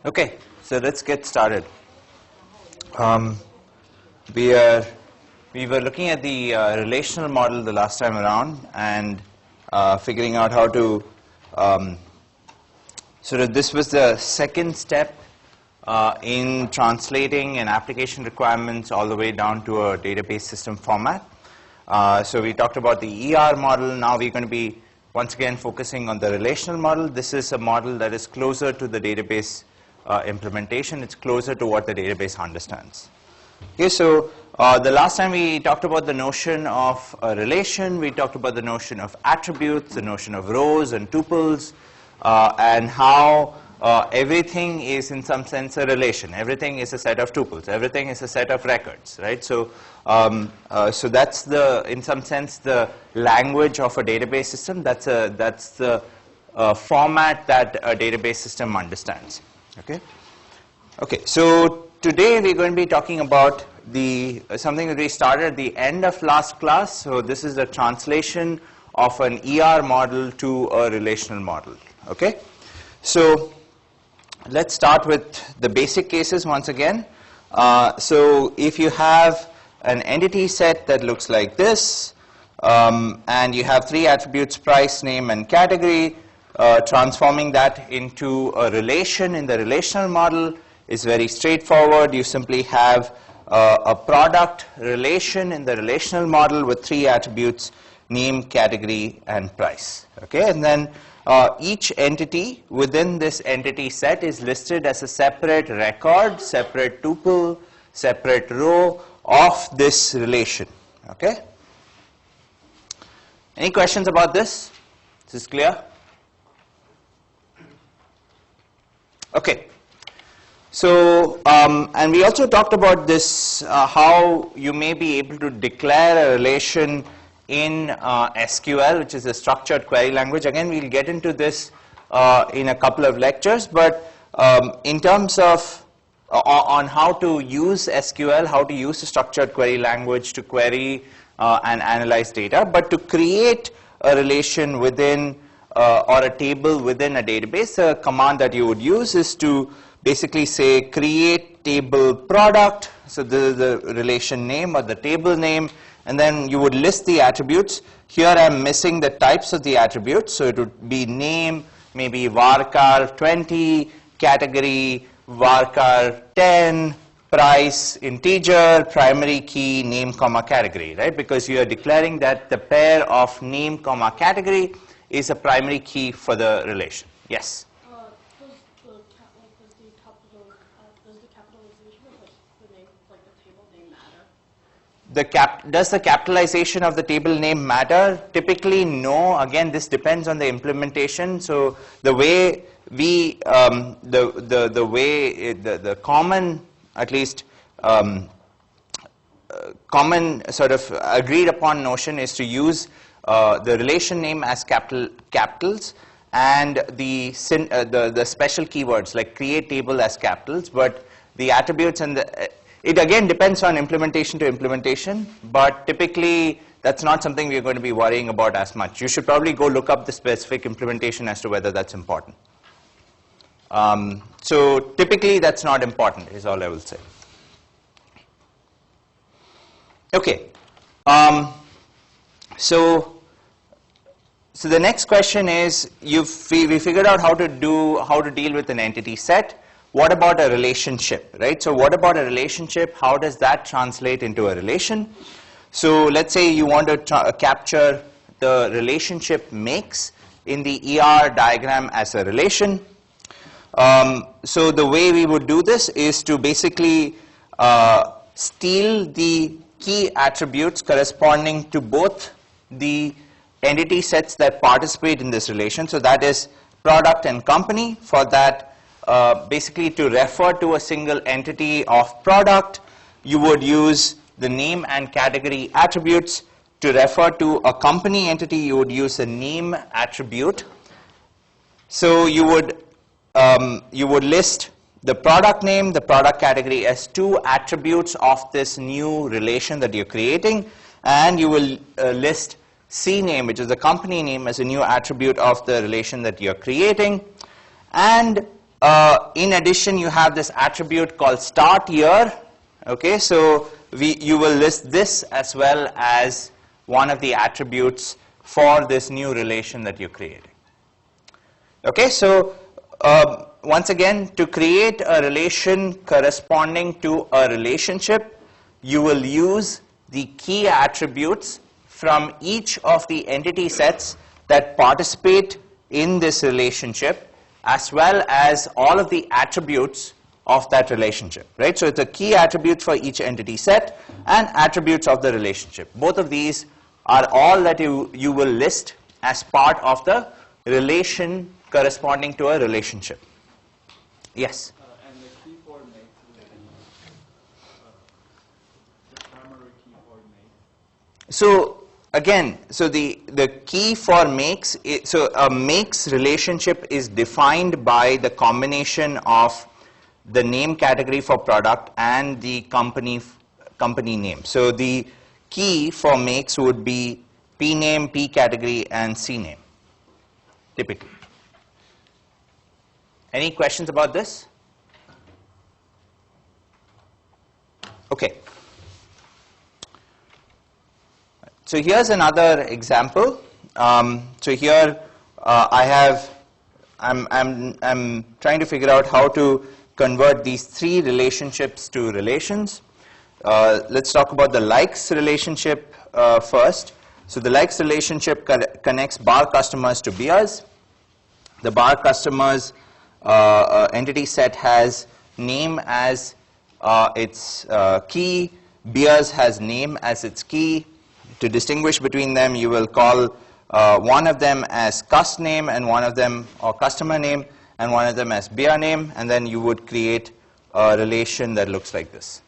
Okay, so let's get started. We were looking at the relational model the last time around and figuring out how to this was the second step in translating an application requirements all the way down to a database system format. So we talked about the ER model. Now we're going to be once again focusing on the relational model. This is a model that is closer to the database implementation. It's closer to what the database understands. Okay, so the last time we talked about the notion of a relation, we talked about the notion of attributes, the notion of rows and tuples, and how everything is in some sense a relation. Everything is a set of tuples. Everything is a set of records, right? So, so that's in some sense the language of a database system. That's the format that a database system understands. Okay. Okay. So today we're going to be talking about something that we started at the end of last class. So this is the translation of an ER model to a relational model. Okay. So let's start with the basic cases once again. So if you have an entity set that looks like this, and you have three attributes: price, name, and category, transforming that into a relation in the relational model is very straightforward. You simply have a product relation in the relational model with three attributes: name, category, and price. Okay, and then each entity within this entity set is listed as a separate record, separate tuple, separate row of this relation. Okay. Any questions about this? Is this clear? Okay. So, and we also talked about this, how you may be able to declare a relation in SQL, which is a structured query language. Again, we'll get into this in a couple of lectures, but in terms of on how to use SQL, how to use a structured query language to query and analyze data, but to create a relation within or a table within a database, a command that you would use is to basically say create table product. So this is the relation name or the table name, and then you would list the attributes. Here I'm missing the types of the attributes, so it would be name, maybe varchar 20, category varchar 10, price integer, primary key name comma category, right? Because you are declaring that the pair of name comma category is a primary key for the relation. Yes? Does the capitalization of the name, like the table name, matter? Does the capitalization of the table name matter? Typically, no. Again, this depends on the implementation. So the way we, the common, at least common sort of agreed upon notion is to use the relation name as capitals and the special keywords like create table as capitals, but the attributes and it again depends on implementation to implementation, but typically that's not something we're going to be worrying about as much. You should probably go look up the specific implementation as to whether that's important. So typically that's not important is all I will say. Okay. So the next question is, we figured out how to deal with an entity set. What about a relationship, right? So what about a relationship? How does that translate into a relation? So let's say you want to capture the relationship makes in the ER diagram as a relation. So the way we would do this is to basically steal the key attributes corresponding to both the entity sets that participate in this relation. So that is product and company. For that, basically to refer to a single entity of product, you would use the name and category attributes. To refer to a company entity, you would use a name attribute. So you would list the product name, the product category as two attributes of this new relation that you're creating, and you will list CNAME, which is the company name, as a new attribute of the relation that you're creating. And in addition, you have this attribute called start year. Okay, so you will list this as well as one of the attributes for this new relation that you're creating. Okay, so once again, to create a relation corresponding to a relationship, you will use the key attributes from each of the entity sets that participate in this relationship, as well as all of the attributes of that relationship, right? So it's a key attribute for each entity set and attributes of the relationship. Both of these are all that you will list as part of the relation corresponding to a relationship. Yes? And the key for mate, the primary key for mate. So again, so the key for makes, so a makes relationship is defined by the combination of the name category for product and the company name. So the key for makes would be P name, P category, and C name, typically. Any questions about this? Okay. So here's another example. So here I'm trying to figure out how to convert these three relationships to relations. Let's talk about the likes relationship first. So the likes relationship connects bar customers to beers. The bar customers entity set has name as its key. Beers has name as its key. To distinguish between them, you will call one of them as cust name and one of them, or customer name, and one of them as beer name, and then you would create a relation that looks like this.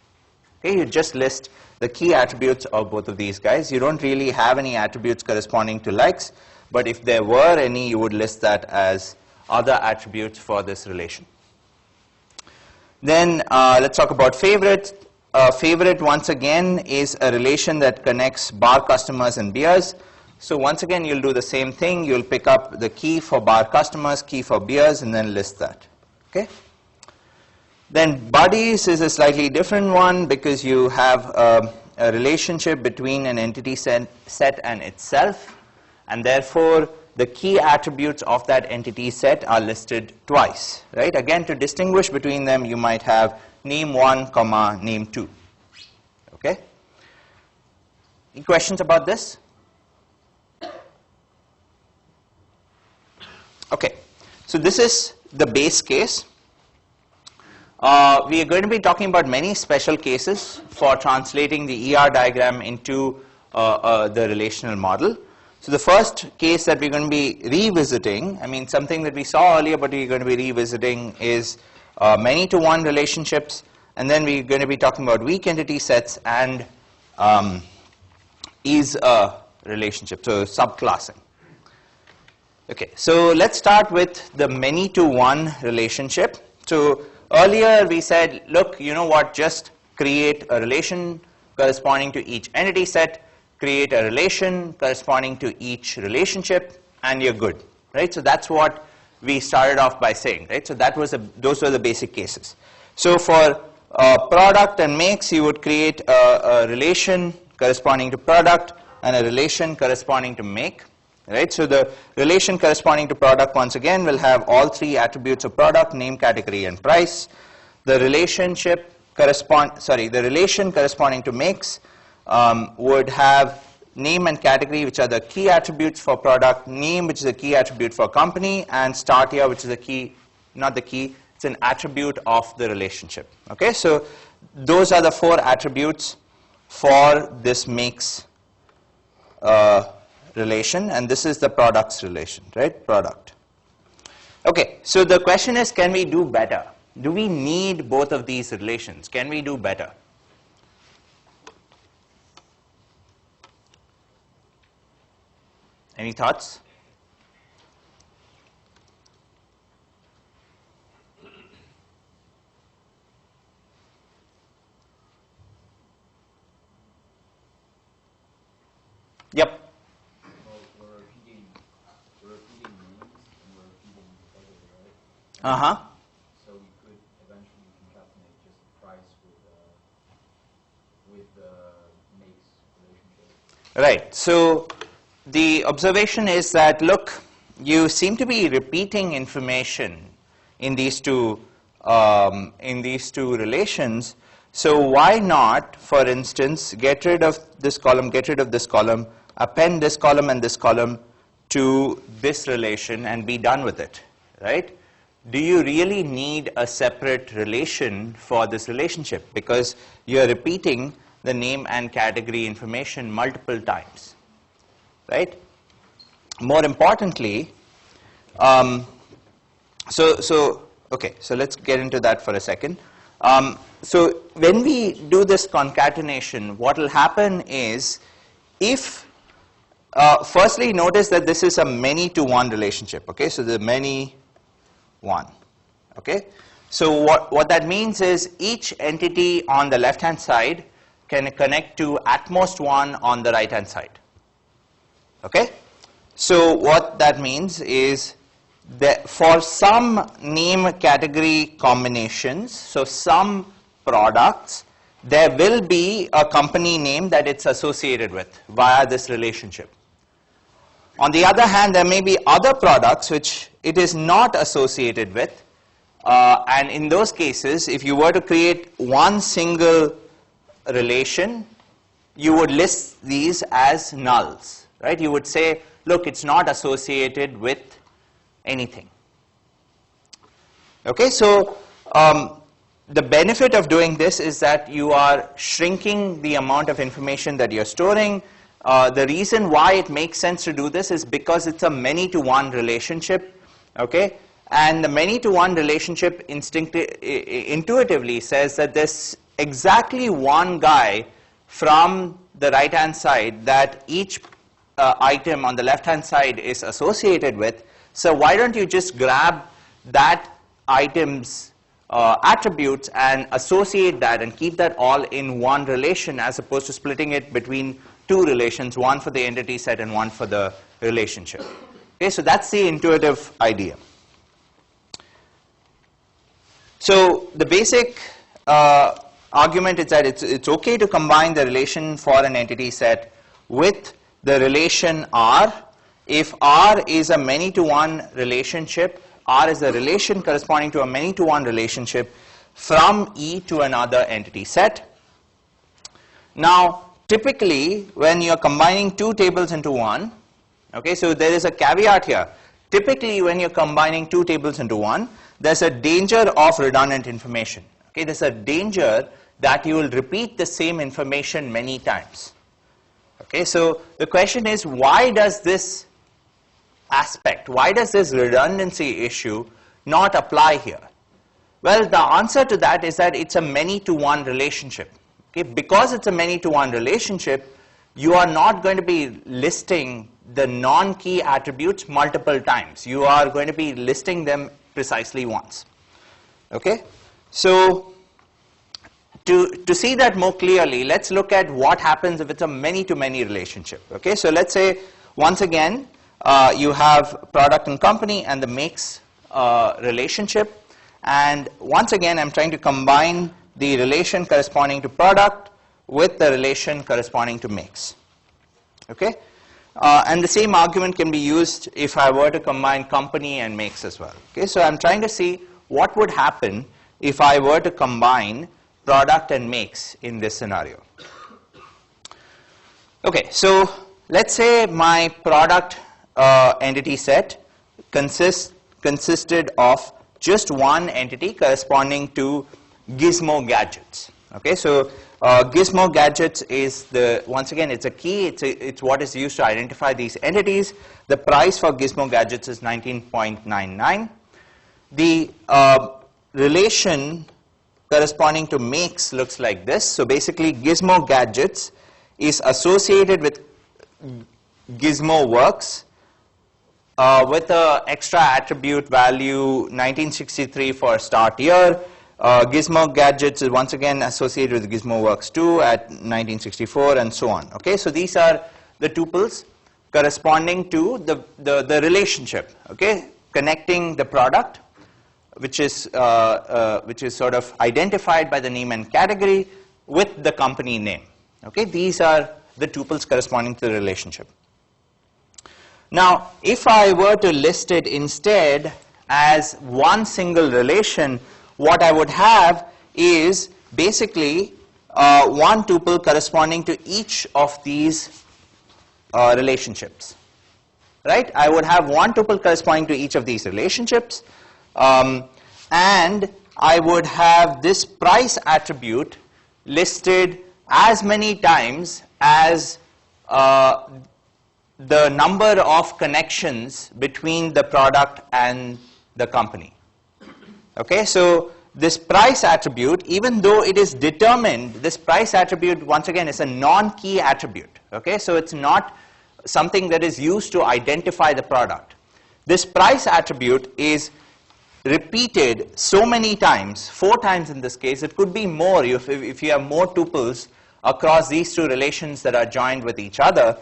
Okay, you just list the key attributes of both of these guys. You don't really have any attributes corresponding to likes, but if there were any, you would list that as other attributes for this relation. Then let's talk about favorite. Favorite, once again, is a relation that connects bar customers and beers. So once again, you'll do the same thing. You'll pick up the key for bar customers, key for beers, and then list that. Okay. Then buddies is a slightly different one because you have a relationship between an entity set and itself, and therefore the key attributes of that entity set are listed twice, right? Again, to distinguish between them, you might have name 1, comma, name 2. Okay? Any questions about this? Okay, so this is the base case. We are going to be talking about many special cases for translating the ER diagram into the relational model. So the first case that we're going to be revisiting, I mean something that we saw earlier but we're going to be revisiting, is many-to-one relationships, and then we're going to be talking about weak entity sets and is a relationship, so subclassing. Okay, so let's start with the many-to-one relationship. So earlier we said, look, you know what, just create a relation corresponding to each entity set, create a relation corresponding to each relationship, and you're good, right? So that's what we started off by saying, right? So that was those were the basic cases. So for product and makes, you would create a relation corresponding to product and a relation corresponding to make, right? So the relation corresponding to product, once again, will have all three attributes of product: name, category, and price. The relation corresponding to makes would have name and category, which are the key attributes for product, name, which is a key attribute for company, and start here, which is a key, not the key, it's an attribute of the relationship. Okay, so those are the four attributes for this makes relation, and this is the products relation, right? Product. Okay, so the question is, can we do better? Do we need both of these relations? Can we do better? Any thoughts? Yep. Well, we're repeating names and we're repeating category, right? Uh-huh. with the makes relationship? Right. So the observation is that, look, you seem to be repeating information in these two relations. So why not, for instance, get rid of this column, get rid of this column, append this column and this column to this relation and be done with it, right? Do you really need a separate relation for this relationship? Because you're repeating the name and category information multiple times, right? More importantly, okay, so let's get into that for a second. So when we do this concatenation, what will happen is, if firstly notice that this is a many-to-one relationship, okay? So the many-one, okay? So what that means is each entity on the left-hand side can connect to at most one on the right-hand side, okay? So what that means is that for some name category combinations, so some products, there will be a company name that it's associated with via this relationship. On the other hand, there may be other products which it is not associated with, and in those cases, if you were to create one single relation, you would list these as nulls, right? You would say, look, it's not associated with anything. Okay, so the benefit of doing this is that you are shrinking the amount of information that you're storing. The reason why it makes sense to do this is because it's a many-to-one relationship, okay? And the many-to-one relationship intuitively says that there's exactly one guy from the right-hand side that each item on the left-hand side is associated with. So why don't you just grab that item's attributes and associate that and keep that all in one relation, as opposed to splitting it between two relations, one for the entity set and one for the relationship. Okay, so that's the intuitive idea. So the basic argument is that it's okay to combine the relation for an entity set with the relation R if R is a many-to-one relationship. R is a relation corresponding to a many-to-one relationship from E to another entity set. Now, typically, when you're combining two tables into one, okay, so there is a caveat here. Typically, when you're combining two tables into one, there's a danger of redundant information. Okay, there's a danger that you will repeat the same information many times. Okay, so the question is, why does this aspect, why does this redundancy issue not apply here? Well, the answer to that is that it's a many-to-one relationship. Okay, because it's a many-to-one relationship, you are not going to be listing the non-key attributes multiple times. You are going to be listing them precisely once. Okay, so to see that more clearly, let's look at what happens if it's a many-to-many relationship. Okay, so let's say, once again, you have product and company and the makes relationship, and once again I'm trying to combine the relation corresponding to product with the relation corresponding to makes. Okay, and the same argument can be used if I were to combine company and makes as well. Okay, so I'm trying to see what would happen if I were to combine product and makes in this scenario. Okay, so let's say my product entity set consisted of just one entity corresponding to Gizmo gadgets. Okay, so Gizmo gadgets is once again, it's a key, it's what is used to identify these entities. The price for Gizmo gadgets is 19.99. The relation corresponding to makes looks like this. So basically, Gizmo gadgets is associated with Gizmo works with an extra attribute value 1963 for start year. Gizmo gadgets is once again associated with Gizmo works 2 at 1964, and so on. Okay, so these are the tuples corresponding to the relationship. Okay, connecting the product, which is sort of identified by the name and category, with the company name. Okay, these are the tuples corresponding to the relationship. Now, if I were to list it instead as one single relation, what I would have is basically one tuple corresponding to each of these relationships. Right? I would have one tuple corresponding to each of these relationships, and I would have this price attribute listed as many times as the number of connections between the product and the company. Okay, so this price attribute, even though it is determined, this price attribute once again is a non-key attribute. Okay, so it's not something that is used to identify the product. This price attribute is repeated so many times, 4 times in this case. It could be more if you have more tuples across these two relations that are joined with each other.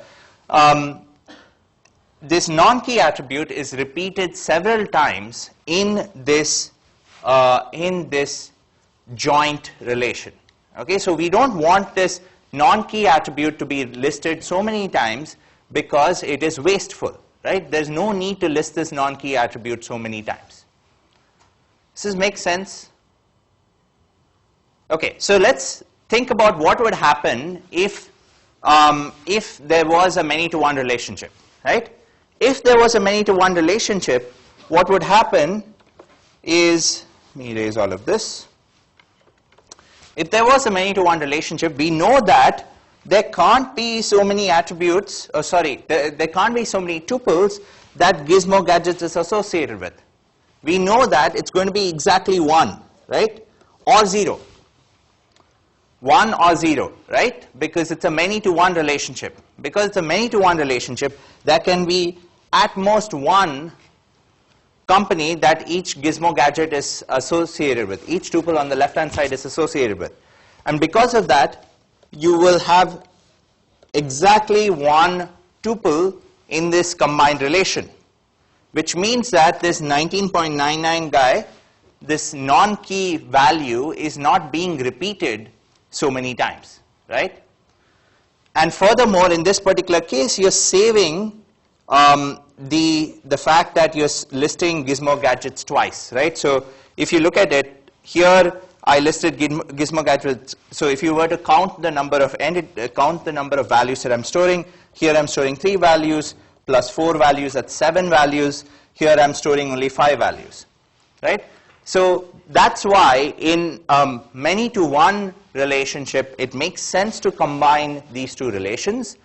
This non-key attribute is repeated several times in this joint relation. Okay, so we don't want this non-key attribute to be listed so many times because it is wasteful, right? There's no need to list this non-key attribute so many times. Does this make sense? Okay, so let's think about what would happen if there was a many-to-one relationship, right? If there was a many-to-one relationship, what would happen is, let me erase all of this. If there was a many-to-one relationship, we know that there can't be so many attributes, there can't be so many tuples that Gizmo Gadgets is associated with. We know that it's going to be exactly 1, right? Or 0. 1 or 0, right? Because it's a many-to-one relationship. Because it's a many-to-one relationship, there can be at most one company that each Gizmo Gadget is associated with. Each tuple on the left-hand side is associated with. And because of that, you will have exactly one tuple in this combined relation, which means that this 19.99 guy, this non-key value is not being repeated so many times, right? And furthermore, in this particular case, you're saving the fact that you're listing Gizmo Gadgets twice, right? So if you look at it, here I listed Gizmo Gadgets. So if you were to count the number of values that I'm storing, here I'm storing 3 values plus 4 values, that's 7 values. Here I'm storing only 5 values, right? So that's why in many-to-one relationship, it makes sense to combine these two relations.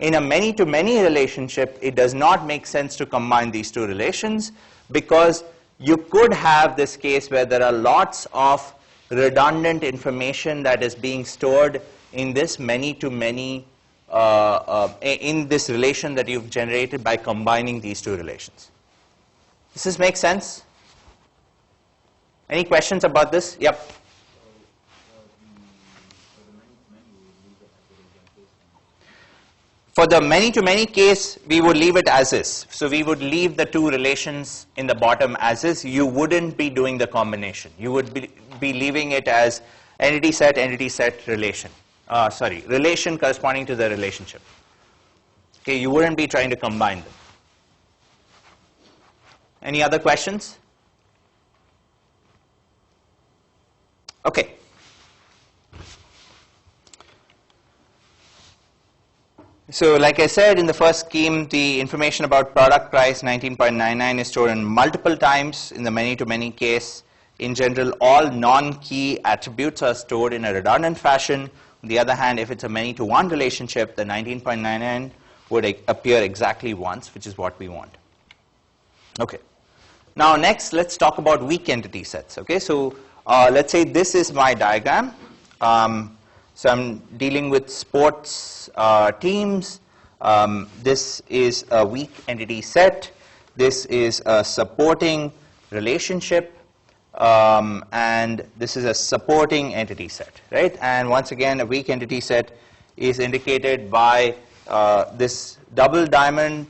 In a many-to-many relationship, it does not make sense to combine these two relations because you could have this case where there are lots of redundant information that is being stored in this many-to-many, in this relation that you've generated by combining these two relations. Does this make sense? Any questions about this? Yep. For the many-to-many case, we would leave it as is. So we would leave the two relations in the bottom as is. You wouldn't be doing the combination. You would be leaving it as entity set, relation. Relation corresponding to the relationship. Okay, you wouldn't be trying to combine them. Any other questions? Okay. So like I said, in the first scheme, the information about product price 19.99 is stored in multiple times. In the many-to-many case, in general, all non-key attributes are stored in a redundant fashion. On the other hand, if it's a many-to-one relationship, the 19.99 would appear exactly once, which is what we want. Okay. Now next, let's talk about weak entity sets. Okay, so let's say this is my diagram. So I'm dealing with sports teams. This is a weak entity set. This is a supporting relationship. And this is a supporting entity set, right? And once again, a weak entity set is indicated by this double diamond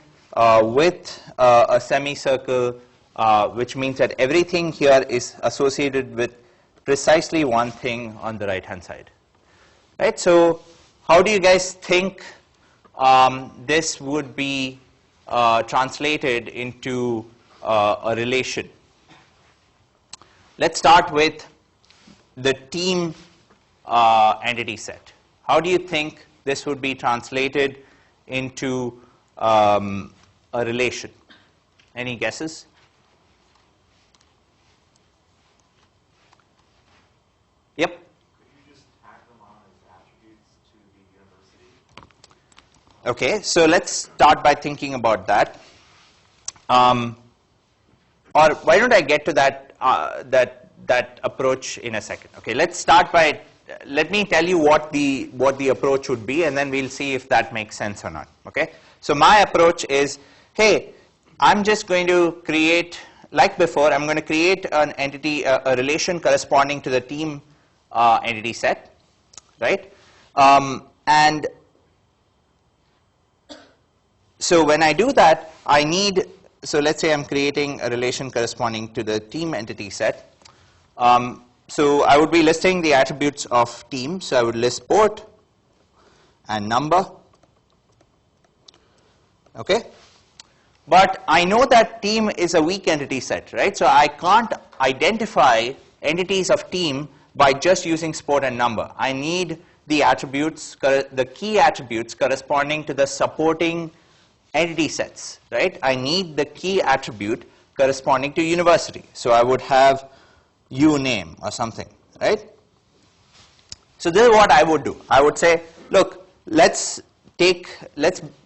with a semicircle, which means that everything here is associated with precisely one thing on the right-hand side. right? So how do you guys think this would be translated into a relation? Let's start with the team entity set. How do you think this would be translated into a relation? Any guesses? Yep. Could you just tag them on as attributes to the university? Okay, so let's start by thinking about that. Or why don't I get to that that approach in a second? Okay, let's start by, let me tell you what the approach would be, and then we'll see if that makes sense or not. Okay, so my approach is, hey, I'm just going to create, like before, I'm going to create an entity, a relation corresponding to the team entity set, right? And so when I do that, I need, so let's say I'm creating a relation corresponding to the team entity set. So I would be listing the attributes of team. So I would list port and number. Okay? But I know that team is a weak entity set, right? So I can't identify entities of team by just using port and number. I need the attributes, the key attributes corresponding to the supporting entity sets, right? I need the key attribute corresponding to university. So I would have uname or something, right? So this is what I would do. I would say, look, let's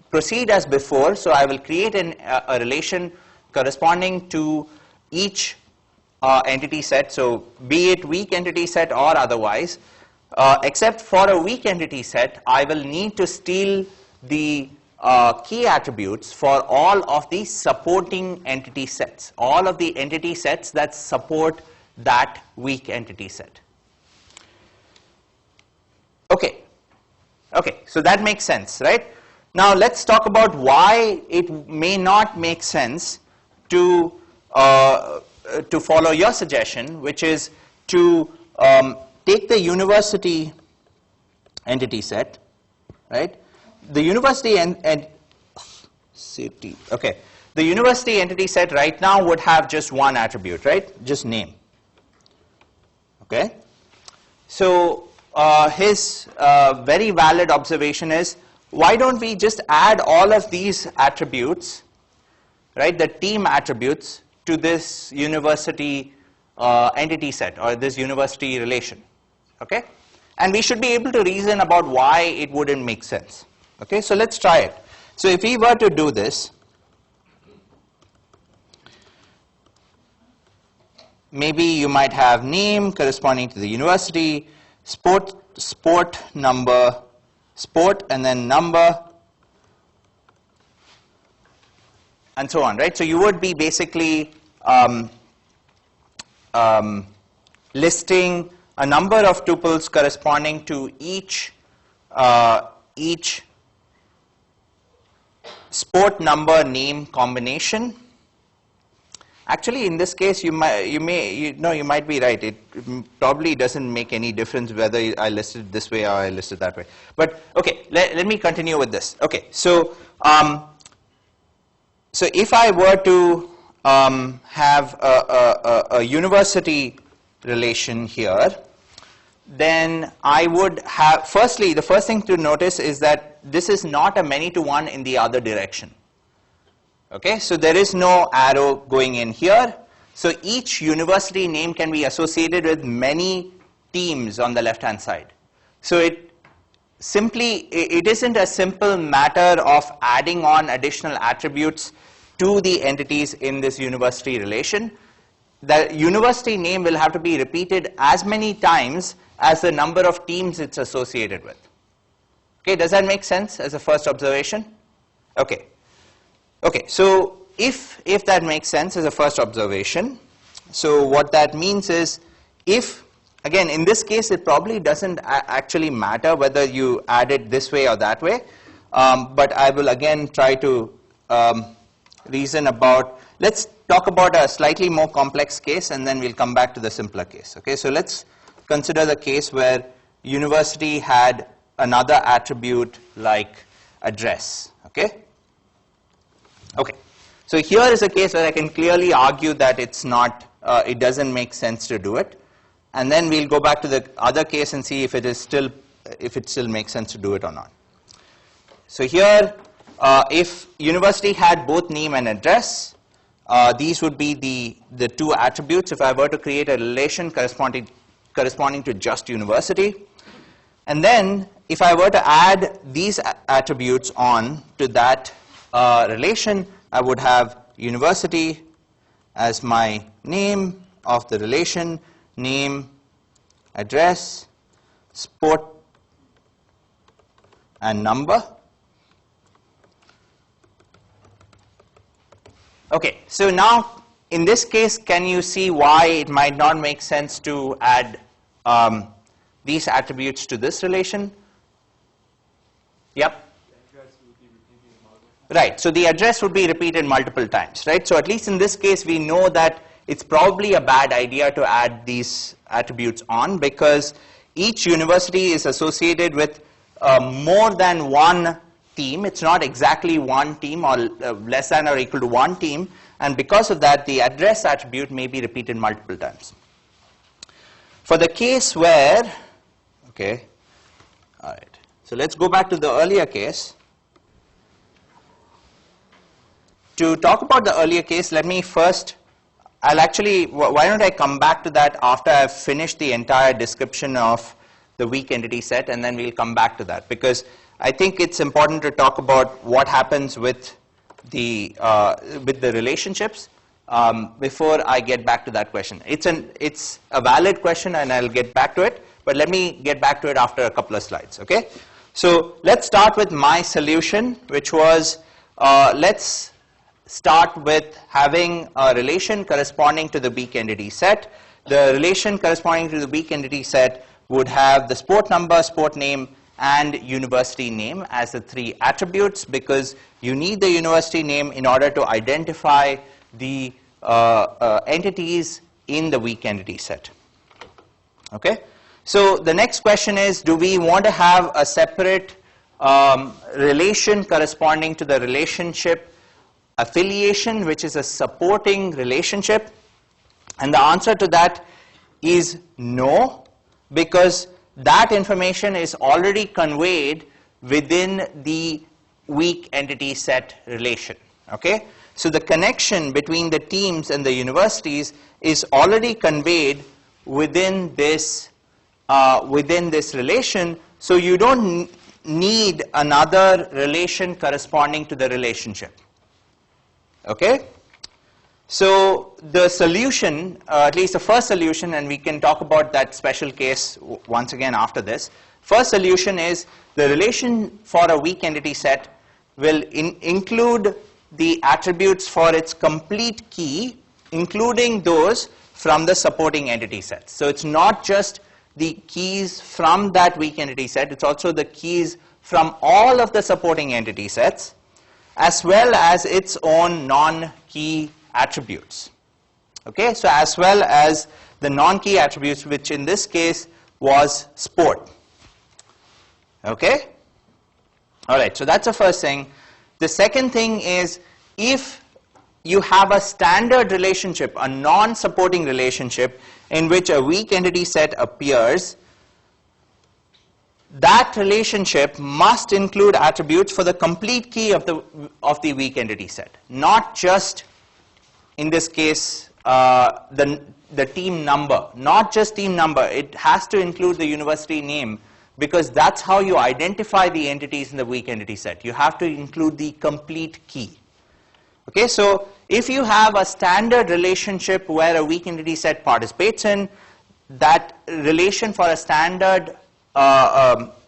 proceed as before. So I will create a relation corresponding to each entity set. So be it weak entity set or otherwise, except for a weak entity set, I will need to steal the key attributes for all of the supporting entity sets, all of the entity sets that support that weak entity set. Okay. Okay, so that makes sense, right? Now let's talk about why it may not make sense to follow your suggestion, which is to take the university entity set, right? The university and safety. Okay, the university entity set right now would have just one attribute, right? Just name. Okay, so his very valid observation is, why don't we just add all of these attributes, right, the team attributes, to this university entity set or this university relation, okay? And we should be able to reason about why it wouldn't make sense, okay? So let's try it. So if we were to do this, maybe you might have name corresponding to the university, sport number, sport and then number, and so on, right? So you would be basically listing a number of tuples corresponding to each sport number name combination. Actually, in this case, you might be right. It probably doesn't make any difference whether I listed this way or I listed that way. But okay, let me continue with this. Okay, so so if I were to have a university relation here, then I would have, firstly, the first thing to notice is that this is not a many-to-one in the other direction. Okay, so there is no arrow going in here. So each university name can be associated with many teams on the left-hand side. So it isn't a simple matter of adding on additional attributes to the entities in this university relation. The university name will have to be repeated as many times as the number of teams it's associated with. Okay, does that make sense as a first observation? Okay. Okay, so if that makes sense as a first observation, so what that means is, if, again, in this case, it probably doesn't actually matter whether you add it this way or that way, but I will again try to reason about, let's talk about a slightly more complex case and then we'll come back to the simpler case. Okay, so let's consider the case where university had another attribute like address. Okay? Okay. So here is a case where I can clearly argue that it's not, it doesn't make sense to do it. And then we'll go back to the other case and see if it still makes sense to do it or not. So here, if university had both name and address, these would be the two attributes if I were to create a relation corresponding to just university. And then if I were to add these attributes on to that relation, I would have university as my name of the relation, name, address, sport, and number. Okay, so now in this case, can you see why it might not make sense to add these attributes to this relation? Yep. Right, so the address would be repeated multiple times, right? So at least in this case, we know that it's probably a bad idea to add these attributes on because each university is associated with more than one team. It's not exactly one team or less than or equal to one team. And because of that, the address attribute may be repeated multiple times. For the case where, okay, all right. So let's go back to the earlier case. To talk about the earlier case, let me first, why don't I come back to that after I've finished the entire description of the weak entity set, and then we'll come back to that. Because I think it's important to talk about what happens with the relationships before I get back to that question. It's a valid question, and I'll get back to it. But let me get back to it after a couple of slides, okay? So let's start with my solution, which was, let's start with having a relation corresponding to the weak entity set. The relation corresponding to the weak entity set would have the sport number, sport name, and university name as the three attributes because you need the university name in order to identify the entities in the weak entity set. Okay? So the next question is, do we want to have a separate relation corresponding to the relationship affiliation, which is a supporting relationship? And the answer to that is no, because that information is already conveyed within the weak entity set relation. Okay? So the connection between the teams and the universities is already conveyed within this relation, so you don't need another relation corresponding to the relationship. Okay? So the solution, at least the first solution, and we can talk about that special case once again after this. First solution is the relation for a weak entity set will include the attributes for its complete key, including those from the supporting entity sets. So it's not just the keys from that weak entity set, it's also the keys from all of the supporting entity sets, as well as its own non-key attributes. Okay, so as well as the non-key attributes, which in this case was sport. Okay? All right, so that's the first thing. The second thing is, if you have a standard relationship, a non-supporting relationship, in which a weak entity set appears, that relationship must include attributes for the complete key of the weak entity set, not just, in this case, the team number, not just team number. It has to include the university name, because that's how you identify the entities in the weak entity set. You have to include the complete key. Okay, so if you have a standard relationship where a weak entity set participates in, that relation for a standard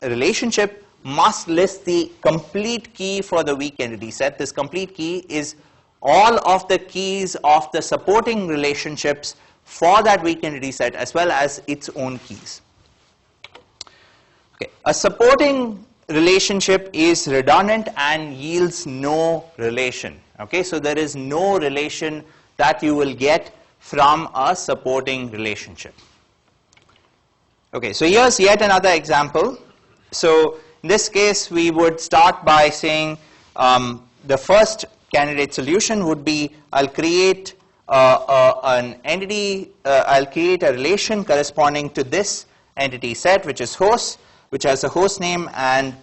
relationship must list the complete key for the weak entity set. This complete key is all of the keys of the supporting relationships for that weak entity set, as well as its own keys. Okay. A supporting relationship is redundant and yields no relation. Okay, so there is no relation that you will get from a supporting relationship. Okay, so here's yet another example. So in this case, we would start by saying the first candidate solution would be I'll create an entity, I'll create a relation corresponding to this entity set, which is host, which has a host name, and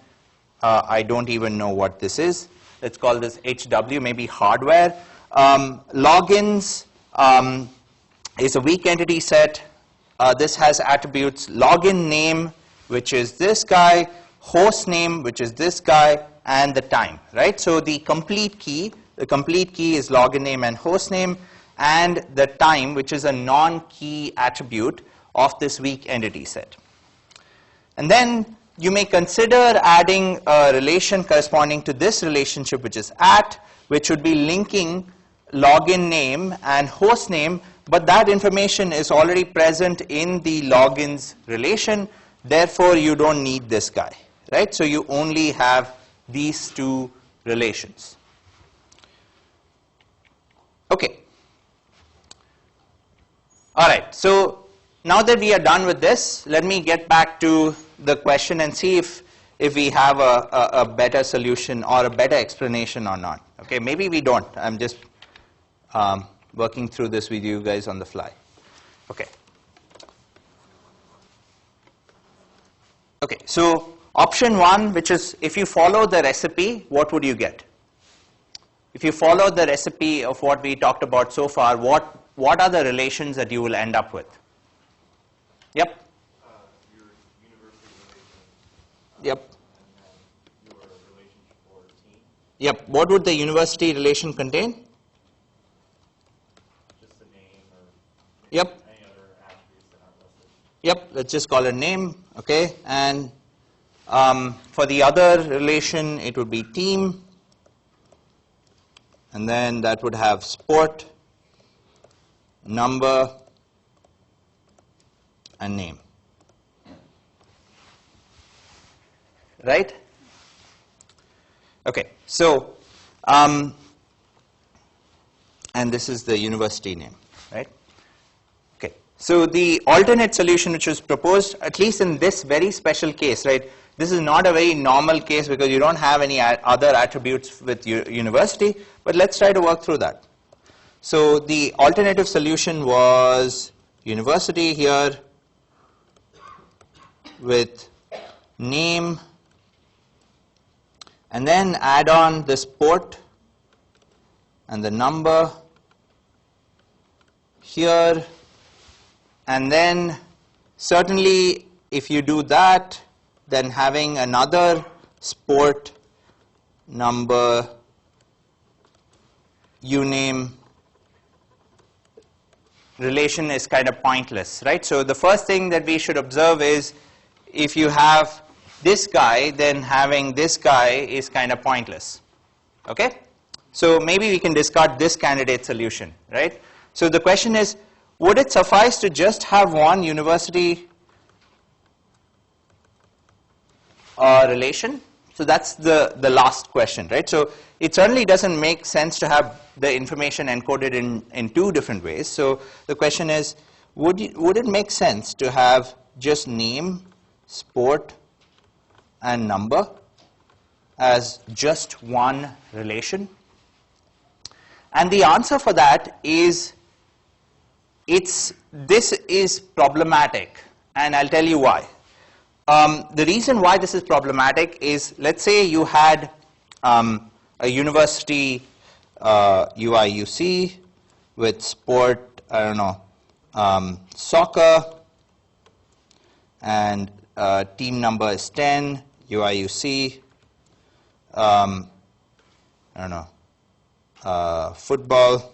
I don't even know what this is. Let's call this HW, maybe hardware. Logins is a weak entity set. This has attributes login name, which is this guy, host name, which is this guy, and the time, right? So the complete key is login name and host name, and the time, which is a non-key attribute of this weak entity set. And then you may consider adding a relation corresponding to this relationship, which is which would be linking login name and host name, but that information is already present in the logins relation. Therefore, you don't need this guy, right? So you only have these two relations. Okay. All right. So now that we are done with this, let me get back to the question and see if we have a better solution or a better explanation or not. Okay. Maybe we don't. I'm just working through this with you guys on the fly. Okay. Okay, so option one, which is if you follow the recipe, what would you get? If you follow the recipe of what we talked about so far, what are the relations that you will end up with? Yep. Your university relation. Yep. And then your relationship for team. Yep. What would the university relation contain? Just the name or Yep. any other attributes that aren't listed. Yep. Let's just call it name. Okay. And for the other relation, it would be team. And then that would have sport, number, and name. Right? Okay. So, and this is the university name, right? Okay. So the alternate solution which was proposed, at least in this very special case, right? This is not a very normal case because you don't have any other attributes with university, but let's try to work through that. So the alternative solution was university here with name, and then add on the sport and the number here, and then certainly if you do that, then having another sport, number, uname relation is kind of pointless, right? So the first thing that we should observe is if you have this guy, then having this guy is kind of pointless, okay? So maybe we can discard this candidate solution, right? So the question is, would it suffice to just have one university relation? So that's the last question, right? So it certainly doesn't make sense to have the information encoded in two different ways. So the question is, would it make sense to have just name, sport, and number as just one relation? And the answer for that is this is problematic, and I'll tell you why. The reason why this is problematic is, let's say you had a university UIUC with sport, I don't know, soccer, and team number is 10, UIUC, I don't know, football,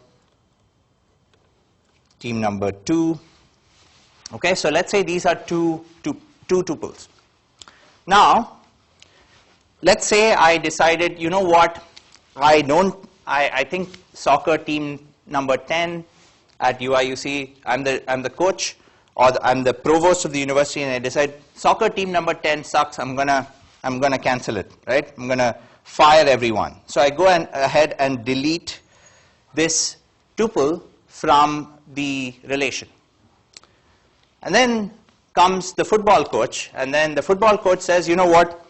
team number 2. Okay, so let's say these are two tuples. Now, let's say I decided, you know what, I think soccer team number 10 at UIUC, I'm the coach, or I'm the provost of the university, and I decide soccer team number 10 sucks, I'm gonna cancel it, right? I'm gonna fire everyone. So I go ahead and delete this tuple from the relation. And then comes the football coach, and then the football coach says, you know what,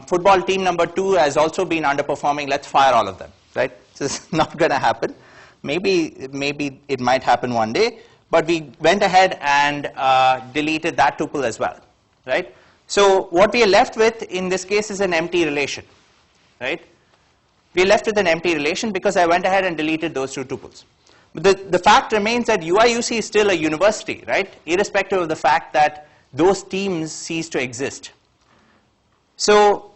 football team number 2 has also been underperforming, let's fire all of them, right? This is not going to happen. Maybe it might happen one day, but we went ahead and deleted that tuple as well, right? So what we are left with in this case is an empty relation, right? We are left with an empty relation because I went ahead and deleted those 2 tuples. But the fact remains that UIUC is still a university, right? Irrespective of the fact that those teams cease to exist. So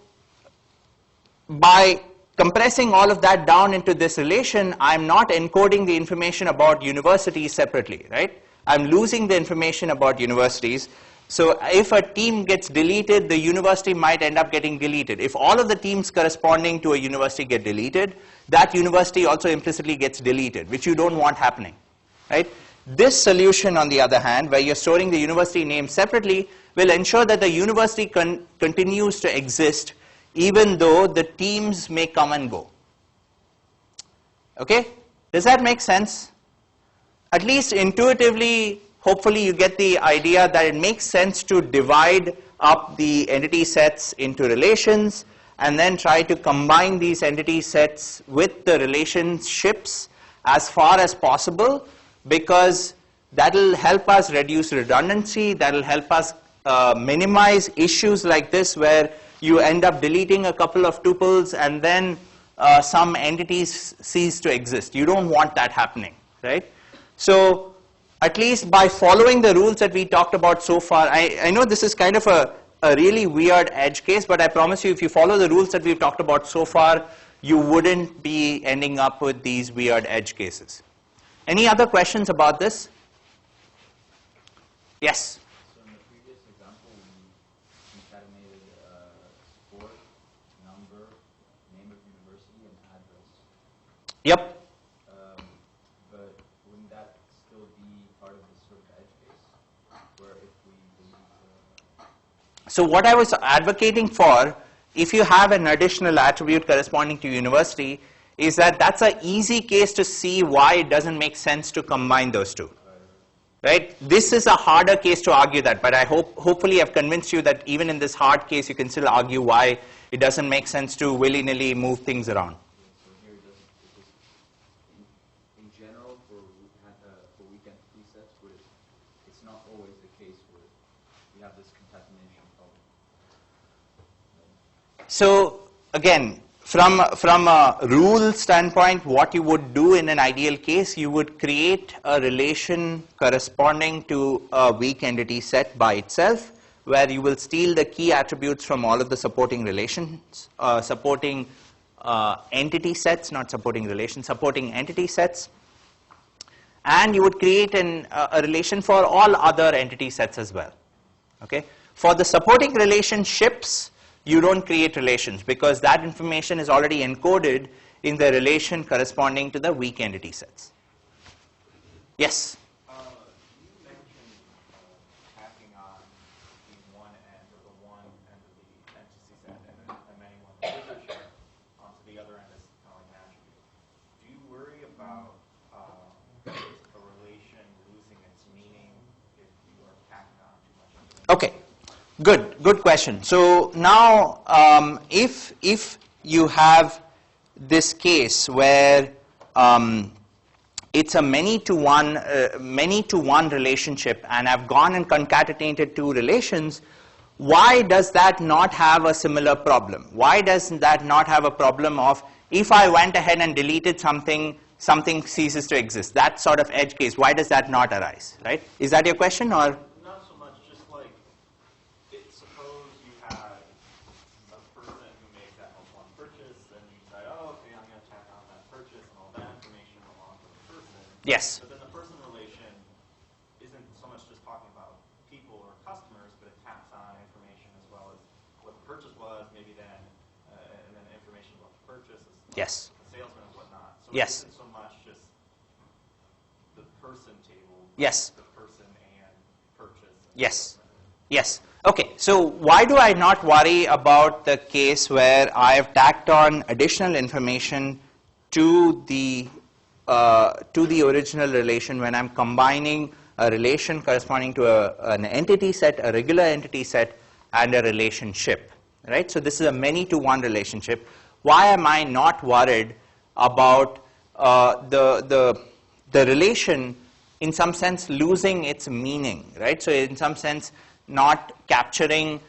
by compressing all of that down into this relation, I'm not encoding the information about universities separately, right? I'm losing the information about universities. So if a team gets deleted, the university might end up getting deleted. If all of the teams corresponding to a university get deleted, that university also implicitly gets deleted, which you don't want happening, right? This solution, on the other hand, where you're storing the university name separately, will ensure that the university continues to exist even though the teams may come and go. Okay? Does that make sense? At least intuitively, hopefully you get the idea that it makes sense to divide up the entity sets into relations and then try to combine these entity sets with the relationships as far as possible, because that will help us reduce redundancy, that will help us minimize issues like this where you end up deleting a couple of tuples and then some entities cease to exist. You don't want that happening, right? So at least by following the rules that we talked about so far, I know this is kind of a really weird edge case, but I promise you if you follow the rules that we've talked about so far, you wouldn't be ending up with these weird edge cases. Any other questions about this? Yes? So in the previous example, we concatenated sport, number, name of university, and address. Yep. But wouldn't that still be part of the sort of edge case, where if we delete So what I was advocating for, if you have an additional attribute corresponding to university, is that that's an easy case to see why it doesn't make sense to combine those two. Right? This is a harder case to argue that, but I hopefully I've convinced you that even in this hard case, you can still argue why it doesn't make sense to willy-nilly move things around. So here it just in general for weekend presets, it's not always the case where we have this concatenation problem. So again, from a rule standpoint, what you would do in an ideal case, you would create a relation corresponding to a weak entity set by itself, where you will steal the key attributes from all of the supporting relations, supporting entity sets, not supporting relations, supporting entity sets. And you would create a relation for all other entity sets as well. Okay? For the supporting relationships, you don't create relations because that information is already encoded in the relation corresponding to the weak entity sets. Yes? You mentioned tacking on the one end or the one end of the entity set and then one position onto the other end as kind of like an attribute. Do you worry about a relation losing its meaning if you are tacking on too much? Okay. Good question. So now, if you have this case where it's a many-to-one relationship, and I've gone and concatenated 2 relations, why does that not have a similar problem? Why does that not have a problem of if I went ahead and deleted something, something ceases to exist? That sort of edge case. Why does that not arise? Right? Is that your question, or? Not so much, just like, suppose you had a person who made that one purchase, and you decide, oh, okay, I'm going to tack on that purchase and all that information along with the person. Yes. But then the person relation isn't so much just talking about people or customers, but it tacks on information as well as what the purchase was, maybe then, and then information about the purchase, Yes. the salesman and whatnot. So Yes. it isn't so much just the person table, Yes. the person and purchase. And Yes. Yes. Okay. So why do I not worry about the case where I have tacked on additional information to the original relation when I'm combining a relation corresponding to an entity set, a regular entity set, and a relationship, right? So this is a many-to-one relationship. Why am I not worried about the relation, in some sense, losing its meaning, right? So in some sense, not capturing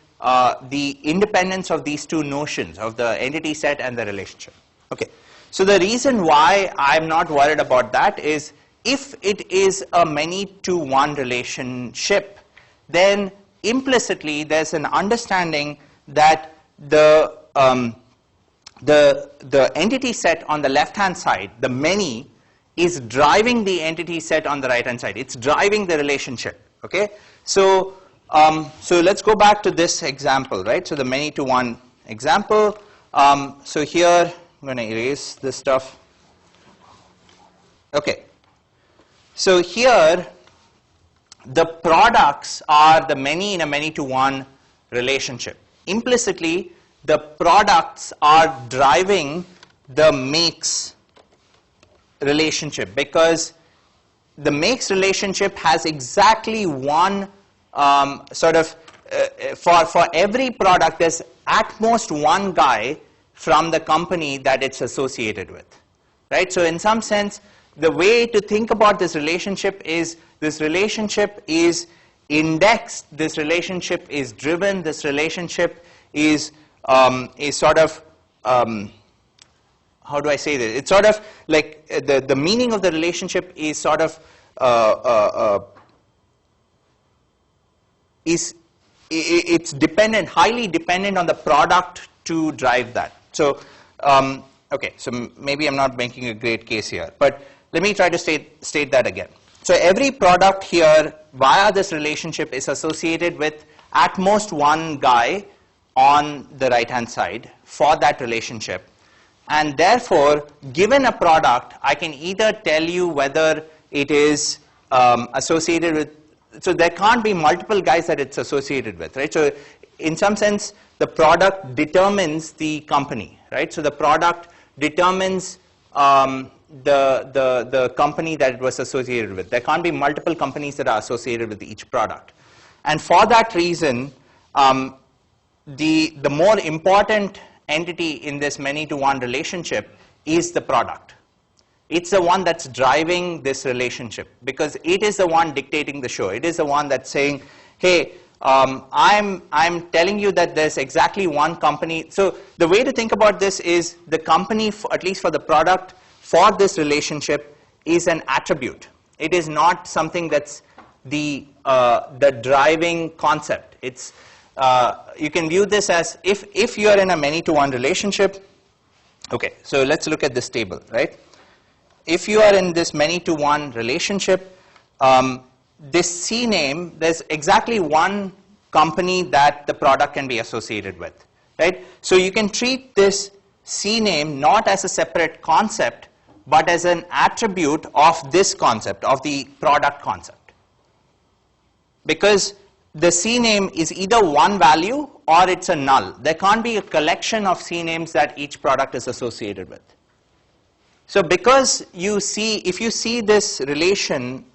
the independence of these two notions, of the entity set and the relationship. Okay. So the reason why I'm not worried about that is, if it is a many-to-one relationship, then implicitly there's an understanding that the entity set on the left-hand side, the many, is driving the entity set on the right-hand side. It's driving the relationship. Okay. So let's go back to this example, right? So the many-to-one example. So here I'm going to erase this stuff. Okay. So here the products are the many in a many-to-one relationship. Implicitly, the products are driving the makes relationship, because the makes relationship has exactly one for every product, there's at most one guy from the company that it's associated with, right? So in some sense, the way to think about this relationship is, this relationship is indexed, this relationship is driven, this relationship is sort of, how do I say this? It's sort of like the meaning of the relationship is sort of it's dependent, highly dependent on the product to drive that. So okay, so maybe I'm not making a great case here, but let me try to state that again. So every product here via this relationship is associated with at most one guy on the right-hand side for that relationship. And therefore, given a product, I can either tell you whether it is associated with, so there can't be multiple guys that it's associated with, right? So in some sense, the product determines the company, right? So the product determines the company that it was associated with. There can't be multiple companies that are associated with each product. And for that reason, the more important entity in this many-to-one relationship is the product. It's the one that's driving this relationship, because it is the one dictating the show. It is the one that's saying, hey, I'm telling you that there's exactly one company. So the way to think about this is, the company, at least for the product, for this relationship is an attribute. It is not something that's the driving concept. It's you can view this as, if you are in a many-to-one relationship. Okay, so let's look at this table, right? If you are in this many-to-one relationship, this C name, there's exactly one company that the product can be associated with, right? So you can treat this C name not as a separate concept, but as an attribute of this concept, of the product concept. Because the C name is either one value or it's a null. There can't be a collection of C names that each product is associated with. So because you see, if you see this relation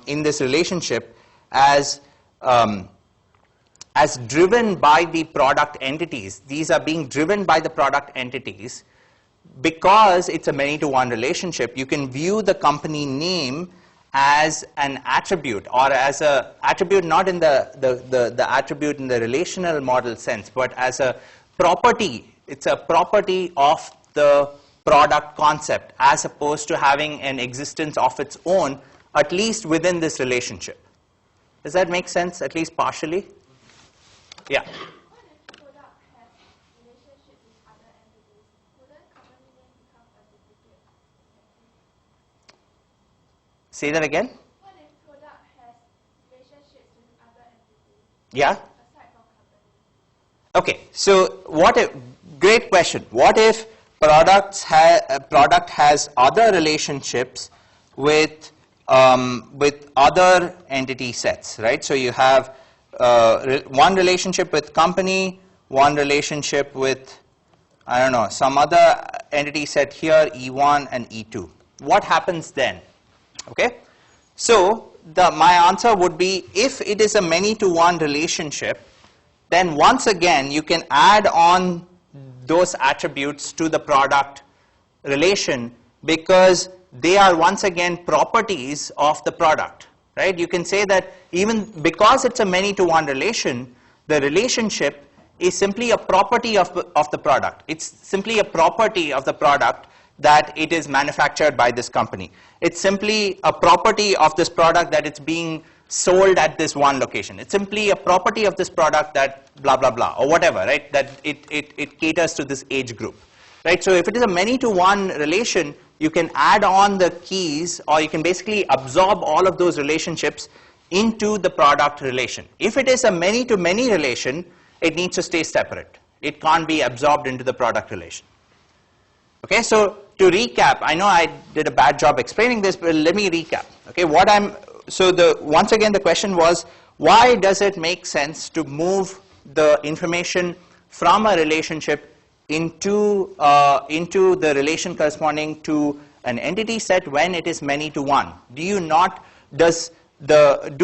in this relationship as driven by the product entities, these are being driven by the product entities, because it's a many-to-one relationship, you can view the company name as an attribute, or as a attribute not in the attribute in the relational model sense, but as a property. It's a property of the product concept, as opposed to having an existence of its own, at least within this relationship. Does that make sense, at least partially? Yeah. What if product has relationship with other entities? Wouldn't company name become a duplicate? Say that again? What if product has relationships with other entities? Yeah. Aside from company. Okay, so what if, great question. What if product has other relationships with other entity sets, right? So you have one relationship with company, one relationship with, I don't know, some other entity set here, E1 and E2. What happens then? Okay, so my answer would be, if it is a many-to-one relationship, then once again you can add on those attributes to the product relation, because they are once again properties of the product, right? You can say that even because it's a many-to-one relation, the relationship is simply a property of the product. It's simply a property of the product that it is manufactured by this company. It's simply a property of this product that it's being sold at this one location. It's simply a property of this product that blah, blah, blah, or whatever, right? That it caters to this age group, right? So if it is a many-to-one relation, you can add on the keys, or you can basically absorb all of those relationships into the product relation. If it is a many-to-many relation, it needs to stay separate. It can't be absorbed into the product relation. Okay, so to recap, I know I did a bad job explaining this, but let me recap. Okay, once again the question was, why does it make sense to move the information from a relationship into the relation corresponding to an entity set when it is many-to-one? Do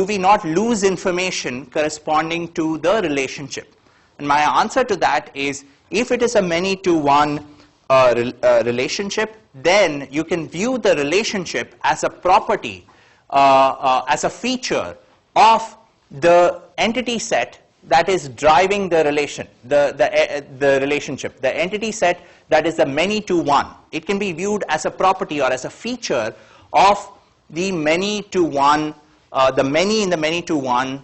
we not lose information corresponding to the relationship? And my answer to that is, if it is a many-to-one relationship, then you can view the relationship as a property, as a feature of the entity set that is driving the relation, the relationship, the entity set that is the many-to-one. It can be viewed as a property or as a feature of the many-to-one, the many in the many-to-one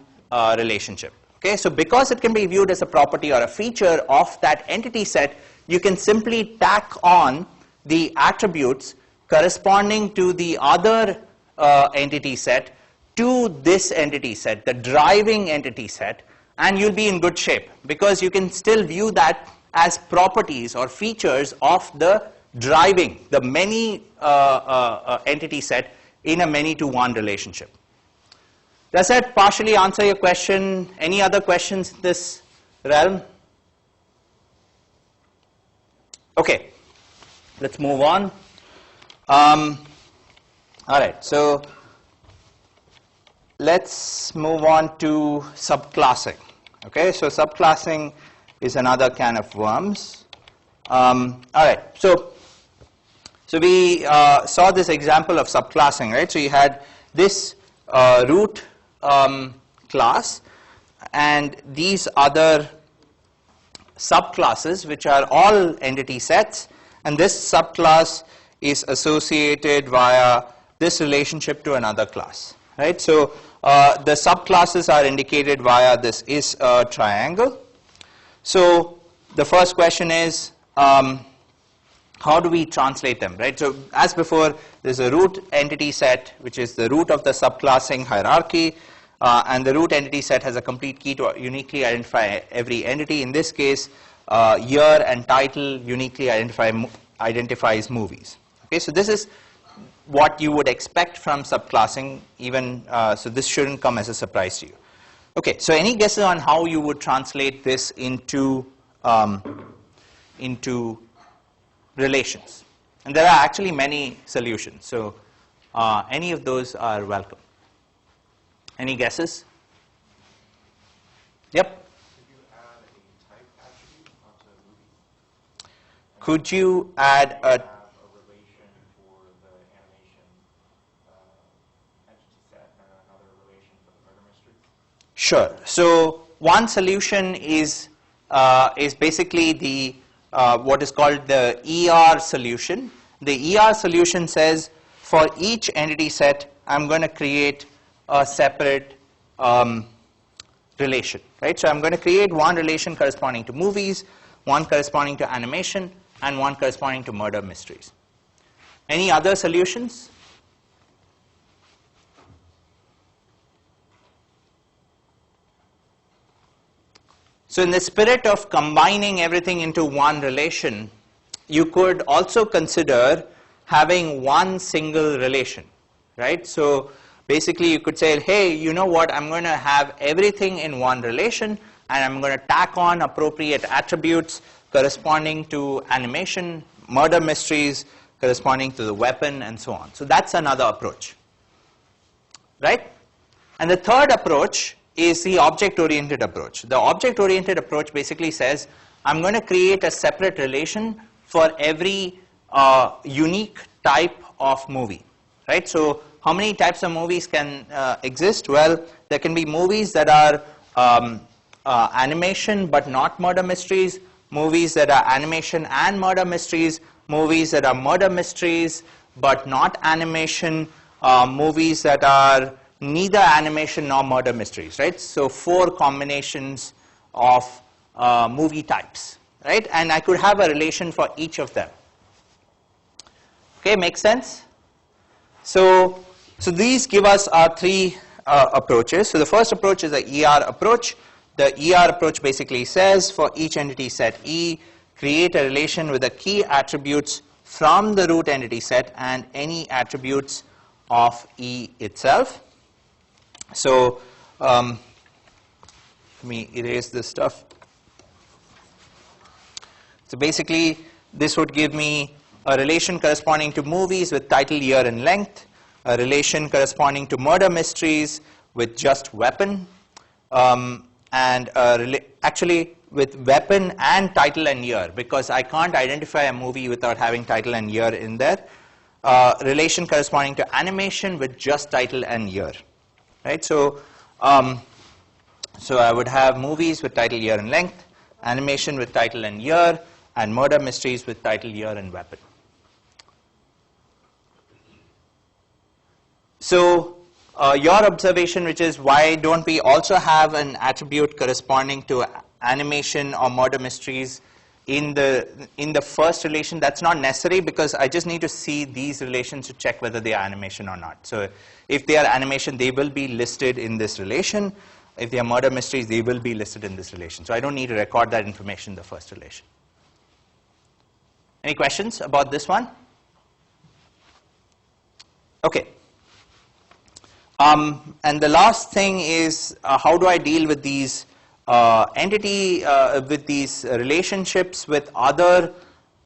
relationship. Okay, so because it can be viewed as a property or a feature of that entity set, you can simply tack on the attributes corresponding to the other entity set to this entity set, the driving entity set, and you'll be in good shape, because you can still view that as properties or features of the driving, the many entity set in a many-to-one relationship. Does that partially answer your question? Any other questions in this realm? Okay, let's move on. All right, so let's move on to subclassing. Okay, so subclassing is another can of worms. All right, so we saw this example of subclassing, right? So you had this root class and these other subclasses, which are all entity sets, and this subclass is associated via this relationship to another class, right? So the subclasses are indicated via this is a triangle. So the first question is, how do we translate them, right? So as before, there's a root entity set, which is the root of the subclassing hierarchy, and the root entity set has a complete key to uniquely identify every entity. In this case, year and title uniquely identifies movies. Okay, so this is what you would expect from subclassing, even so this shouldn't come as a surprise to you. Okay, so any guesses on how you would translate this into relations? And there are actually many solutions, so any of those are welcome. Any guesses? Yep. Could you add a type attribute onto a movie? Could you add a relation for the animation entity set and another relation for the murder mysteries? Sure. So one solution is basically the what is called the ER solution. The ER solution says, for each entity set, I'm going to create a separate relation, right? So I'm going to create one relation corresponding to movies, one corresponding to animation, and one corresponding to murder mysteries. Any other solutions? So in the spirit of combining everything into one relation, you could also consider having one single relation, right? So basically you could say, hey, you know what, I'm going to have everything in one relation, and I'm going to tack on appropriate attributes corresponding to animation, murder mysteries, corresponding to the weapon, and so on. So that's another approach, right? And the third approach is the object-oriented approach. The object-oriented approach basically says, I'm going to create a separate relation for every unique type of movie, right? So how many types of movies can exist? Well, there can be movies that are animation but not murder mysteries, movies that are animation and murder mysteries, movies that are murder mysteries but not animation, movies that are neither animation nor murder mysteries, right? So 4 combinations of movie types, right? And I could have a relation for each of them. Okay, makes sense? So these give us our 3 approaches. So the first approach is the ER approach. The ER approach basically says for each entity set E, create a relation with the key attributes from the root entity set and any attributes of E itself. So let me erase this stuff. So basically, this would give me a relation corresponding to movies with title, year, and length, a relation corresponding to murder mysteries with just weapon, and actually with weapon and title and year, because I can't identify a movie without having title and year in there. Relation corresponding to animation with just title and year, right? So I would have movies with title, year, and length, animation with title and year, and murder mysteries with title, year, and weapon. So your observation, which is why don't we also have an attribute corresponding to animation or murder mysteries in the first relation? That's not necessary, because I just need to see these relations to check whether they are animation or not. So if they are animation, they will be listed in this relation. If they are murder mysteries, they will be listed in this relation. So I don't need to record that information in the first relation. Any questions about this one? Okay. And the last thing is, how do I deal with these with these relationships with other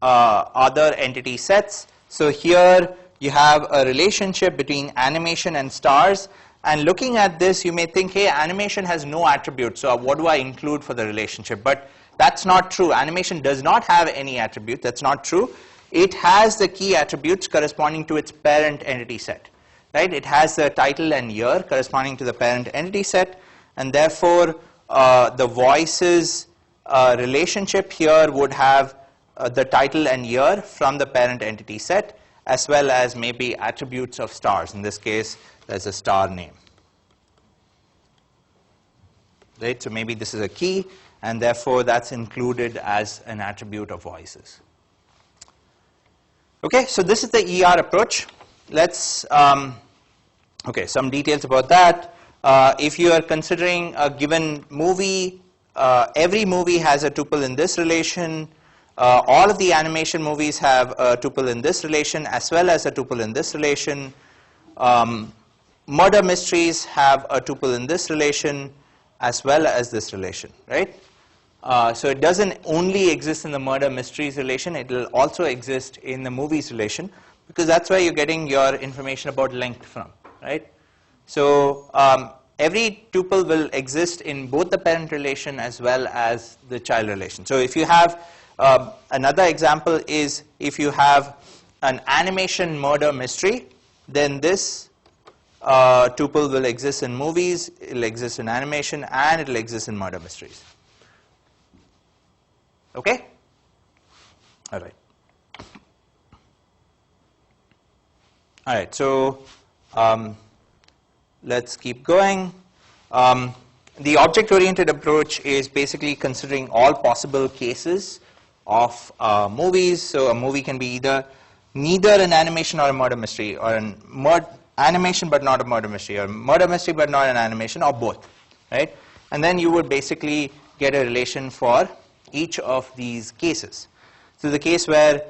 entity sets? So here you have a relationship between animation and stars, and looking at this you may think, hey, animation has no attributes, so what do I include for the relationship? But that's not true. Animation does not have any attribute. That's not true. It has the key attributes corresponding to its parent entity set, right? It has the title and year corresponding to the parent entity set, and therefore the voices relationship here would have the title and year from the parent entity set, as well as maybe attributes of stars. In this case, there's a star name, right? So maybe this is a key, and therefore that's included as an attribute of voices. Okay, so this is the ER approach. Let's okay, some details about that. If you are considering a given movie, every movie has a tuple in this relation. All of the animation movies have a tuple in this relation, as well as a tuple in this relation. Murder mysteries have a tuple in this relation, as well as this relation, right? So it doesn't only exist in the murder mysteries relation, it will also exist in the movies relation, because that's where you're getting your information about length from, right? So every tuple will exist in both the parent relation as well as the child relation. So if you have, another example is if you have an animation murder mystery, then this tuple will exist in movies, it will exist in animation, and it will exist in murder mysteries. Okay? All right. All right, so let's keep going. The object-oriented approach is basically considering all possible cases of movies. So a movie can be either neither an animation or a murder mystery, or an animation but not a murder mystery, or murder mystery but not an animation, or both, right? And then you would basically get a relation for each of these cases. So the case where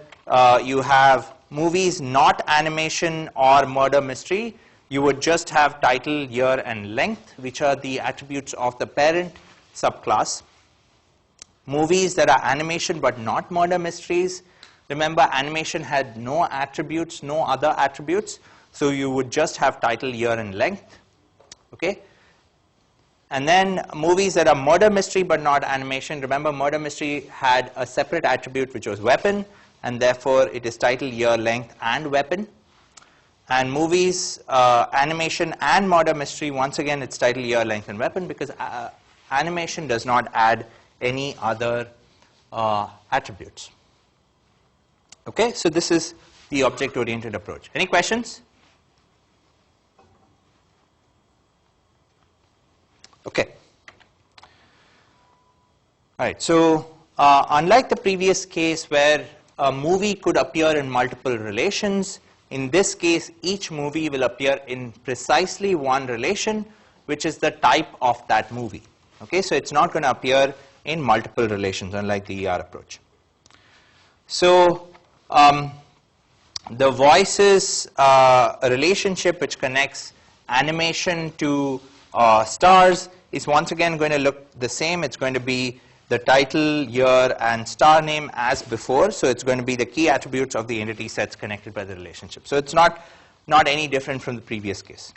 you have movies not animation or murder mystery, you would just have title, year, and length, which are the attributes of the parent subclass. Movies that are animation but not murder mysteries, remember animation had no attributes, no other attributes, so you would just have title, year, and length. Okay? And then movies that are murder mystery but not animation. Remember, murder mystery had a separate attribute which was weapon, and therefore it is title, year, length, and weapon. And movies, animation and murder mystery, once again it's title, year, length, and weapon, because animation does not add any other attributes. Okay, so this is the object-oriented approach. Any questions? Okay. All right, so unlike the previous case where a movie could appear in multiple relations, in this case each movie will appear in precisely one relation, which is the type of that movie. Okay, so it's not going to appear in multiple relations, unlike the ER approach. So the voices a relationship which connects animation to stars is once again going to look the same. It's going to be the title, year, and star name as before. So it's going to be the key attributes of the entity sets connected by the relationship. So it's not any different from the previous case.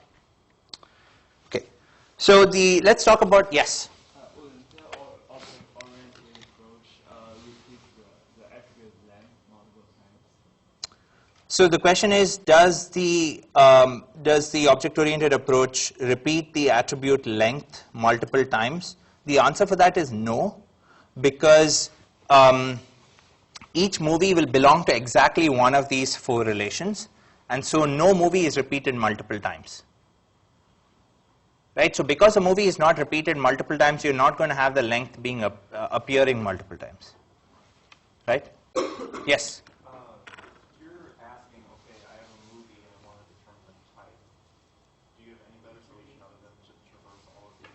Okay. So let's talk about, yes. Will the object-oriented approach repeat the attribute length multiple times? So the question is, does the object-oriented approach repeat the attribute length multiple times? The answer for that is no, because each movie will belong to exactly one of these four relations, and so no movie is repeated multiple times. Right? So because a movie is not repeated multiple times, you're not going to have the length being appearing multiple times. Right? Yes? You're asking, okay, I have a movie and I want to determine the type. Do you have any better solution other than to traverse all of these?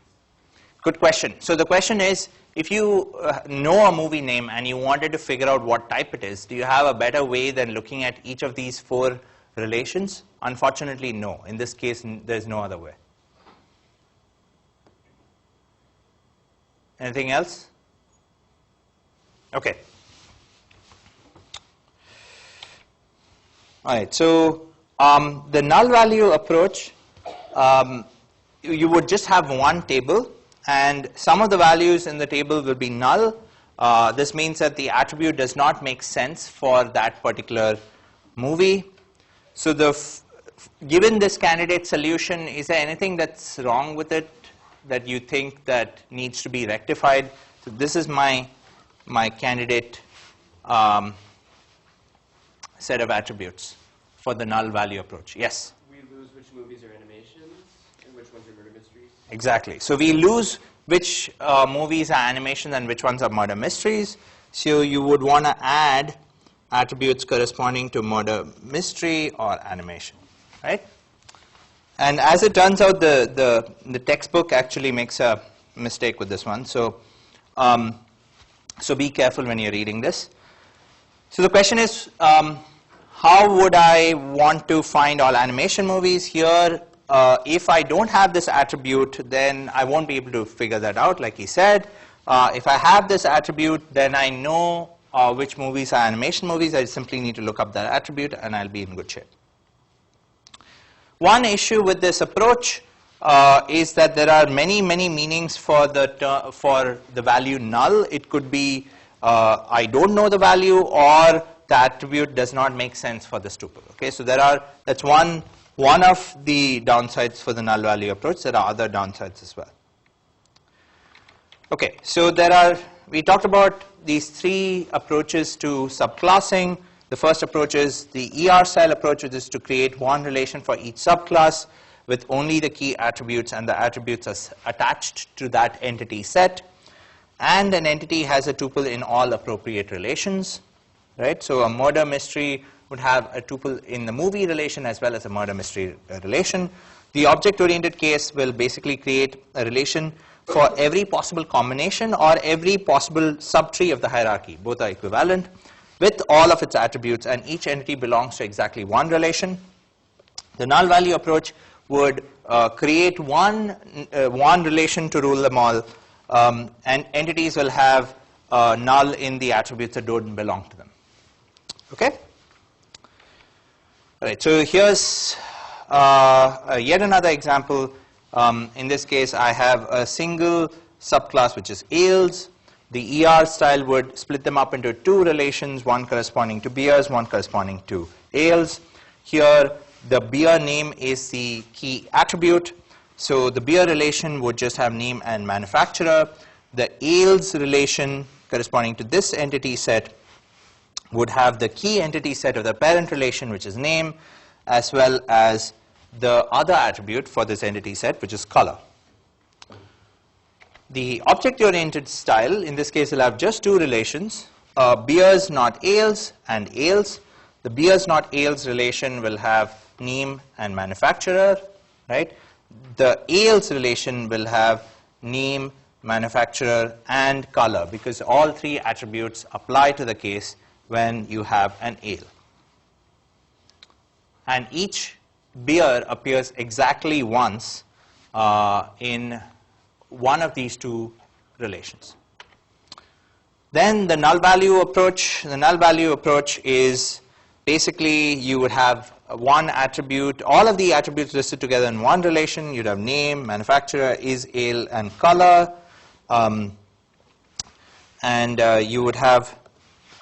Good question. So the question is, if you know a movie name and you wanted to figure out what type it is, do you have a better way than looking at each of these four relations? Unfortunately, no. In this case, there's no other way. Anything else? Okay. All right. So the null value approach, you would just have one table, and some of the values in the table will be null. This means that the attribute does not make sense for that particular movie. So given this candidate solution, is there anything that's wrong with it that you think that needs to be rectified? So this is my candidate set of attributes for the null value approach. Yes? We lose which movies are animations and which ones are murder mysteries. Exactly. So we lose which movies are animations and which ones are murder mysteries. So you would want to add attributes corresponding to murder mystery or animation, right? And as it turns out, the textbook actually makes a mistake with this one. So so be careful when you're reading this. So the question is, how would I want to find all animation movies? Here, if I don't have this attribute, then I won't be able to figure that out, like he said. If I have this attribute, then I know which movies are animation movies. I simply need to look up that attribute, and I'll be in good shape. One issue with this approach is that there are many meanings for the value null. It could be I don't know the value, or the attribute does not make sense for this tuple. Okay, so that's one of the downsides for the null value approach. There are other downsides as well. Okay, so we talked about these three approaches to subclassing. The first approach is the ER style approach, which is to create one relation for each subclass with only the key attributes, and the attributes are attached to that entity set. And an entity has a tuple in all appropriate relations, right? So a murder mystery would have a tuple in the movie relation as well as a murder mystery relation. The object-oriented case will basically create a relation for every possible combination or every possible subtree of the hierarchy. Both are equivalent with all of its attributes, and each entity belongs to exactly one relation. The null value approach would create one relation to rule them all, and entities will have null in the attributes that don't belong to them. Okay? All right, so here's yet another example In this case, I have a single subclass which is ales. The ER style would split them up into two relations, one corresponding to beers, one corresponding to ales. Here, the beer name is the key attribute. So the beer relation would just have name and manufacturer. The ales relation corresponding to this entity set would have the key entity set of the parent relation, which is name, as well as the other attribute for this entity set, which is color. The object-oriented style, in this case, will have just two relations, beers not ales and ales. The beers not ales relation will have name and manufacturer, right? The ales relation will have name, manufacturer, and color, because all three attributes apply to the case when you have an ale. And each beer appears exactly once in one of these two relations. Then the null value approach. The null value approach is basically you would have one attribute, all of the attributes listed together in one relation. You'd have name, manufacturer, is, ale, and color. You would have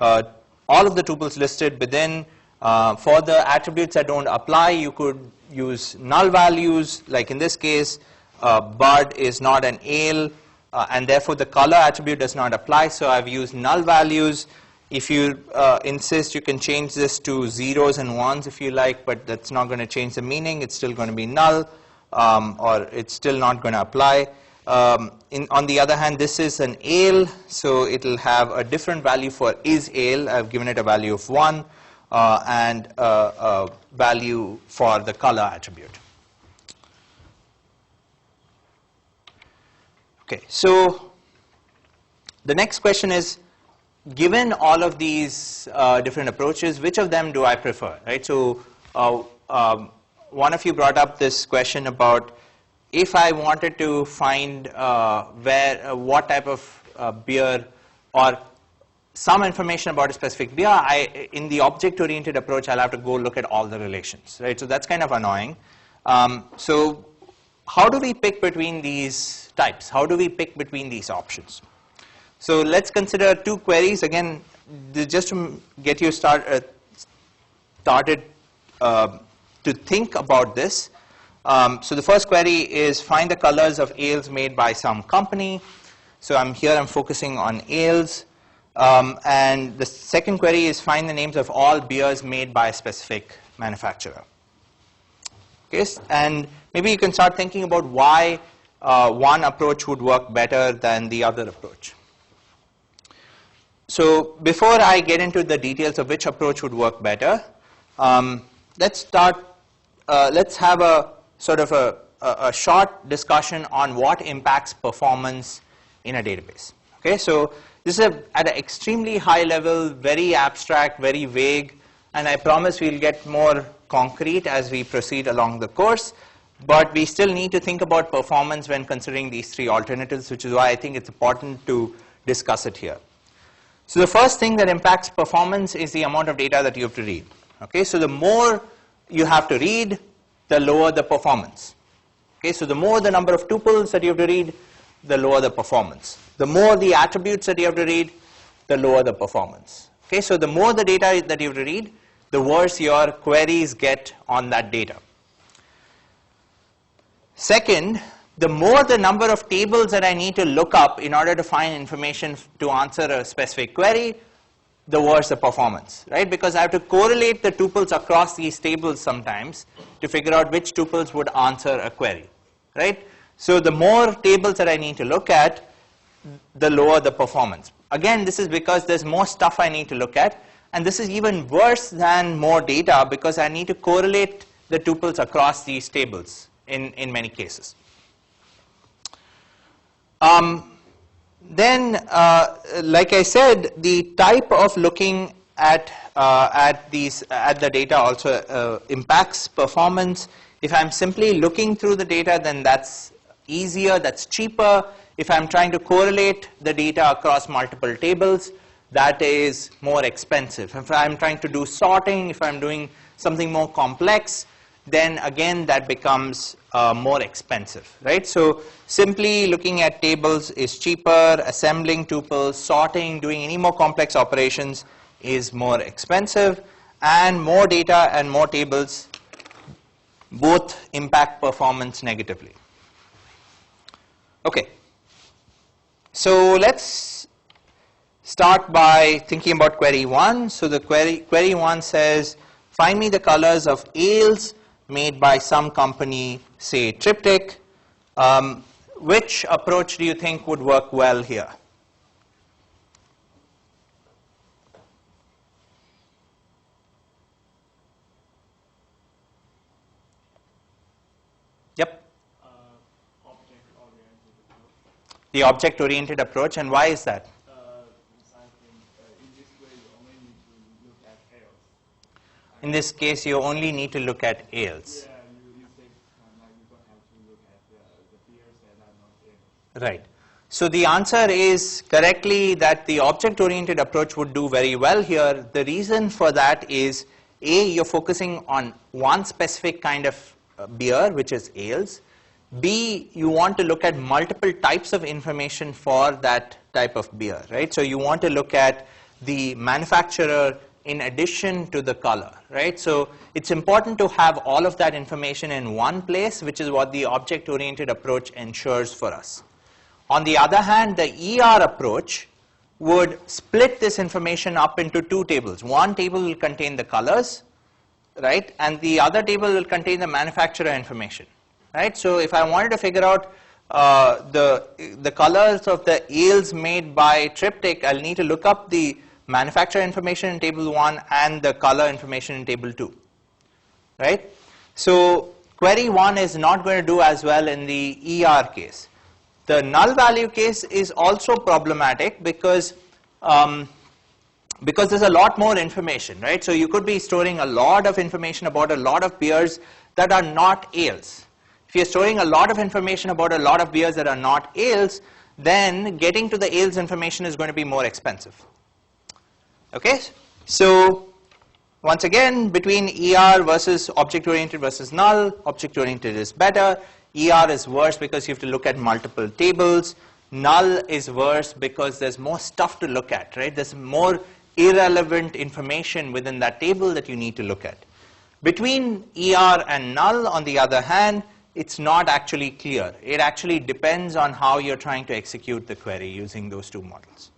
all of the tuples listed within. For the attributes that don't apply, you could use null values, like in this case, bud is not an ale, and therefore the color attribute does not apply, so I've used null values. If you insist, you can change this to zeros and ones if you like, but that's not going to change the meaning. It's still going to be null, or it's still not going to apply. On the other hand, this is an ale, so it'll have a different value for is ale. I've given it a value of 1, and a value for the color attribute. Okay, so the next question is, given all of these different approaches, which of them do I prefer, right? So one of you brought up this question about if I wanted to find what type of beer or some information about a specific beer, in the object-oriented approach, I'll have to go look at all the relations, right? So that's kind of annoying. So how do we pick between these types? How do we pick between these options? So let's consider two queries. Again, just to get you started to think about this. So the first query is find the colors of ales made by some company. So I'm focusing on ales. And the second query is find the names of all beers made by a specific manufacturer. Okay, and maybe you can start thinking about why one approach would work better than the other approach. So before I get into the details of which approach would work better, let's have a sort of a short discussion on what impacts performance in a database. Okay, so this is at an extremely high level, very abstract, very vague, and I promise we'll get more concrete as we proceed along the course. But we still need to think about performance when considering these three alternatives, which is why I think it's important to discuss it here. So the first thing that impacts performance is the amount of data that you have to read. Okay, so the more you have to read, the lower the performance. Okay, so the more the number of tuples that you have to read, the lower the performance. The more the attributes that you have to read, the lower the performance. Okay, so the more the data that you have to read, the worse your queries get on that data. Second, the more the number of tables that I need to look up in order to find information to answer a specific query, the worse the performance, right? Because I have to correlate the tuples across these tables sometimes to figure out which tuples would answer a query, right? So the more tables that I need to look at, the lower the performance. Again, this is because there's more stuff I need to look at, and this is even worse than more data because I need to correlate the tuples across these tables in many cases. Then, like I said, the type of looking at the data also impacts performance. If I'm simply looking through the data, then that's easier, that's cheaper. If I'm trying to correlate the data across multiple tables, that is more expensive. If I'm trying to do sorting, if I'm doing something more complex, then again that becomes more expensive, right? So simply looking at tables is cheaper, assembling tuples, sorting, doing any more complex operations is more expensive, and more data and more tables both impact performance negatively. Okay, so let's start by thinking about query 1. So the query 1 says, find me the colors of ales made by some company, say Triptych. Which approach do you think would work well here? Yep. Object-oriented approach. The object-oriented approach, and why is that? I think in this way you only need to look at ales. In this case, you only need to look at ales. Yeah, you save time, like you don't have to look at the peers that are not ales. Right. So the answer is correctly that the object-oriented approach would do very well here. The reason for that is, A, you're focusing on one specific kind of beer, which is ales. B, you want to look at multiple types of information for that type of beer, right? So you want to look at the manufacturer in addition to the color, right? So it's important to have all of that information in one place, which is what the object-oriented approach ensures for us. On the other hand, the ER approach would split this information up into two tables. One table will contain the colors, right? And the other table will contain the manufacturer information, right? So if I wanted to figure out the colors of the ales made by Triptych, I'll need to look up the manufacturer information in table 1 and the color information in table 2, right? So query 1 is not going to do as well in the ER case. The null value case is also problematic because there's a lot more information, right? So you could be storing a lot of information about a lot of beers that are not ales. If you're storing a lot of information about a lot of beers that are not ales, then getting to the ales information is going to be more expensive. Okay, so once again, between ER versus object-oriented versus null, object-oriented is better. ER is worse because you have to look at multiple tables. Null is worse because there's more stuff to look at, right? There's more irrelevant information within that table that you need to look at. Between ER and null, on the other hand, it's not actually clear. It actually depends on how you're trying to execute the query using those two models.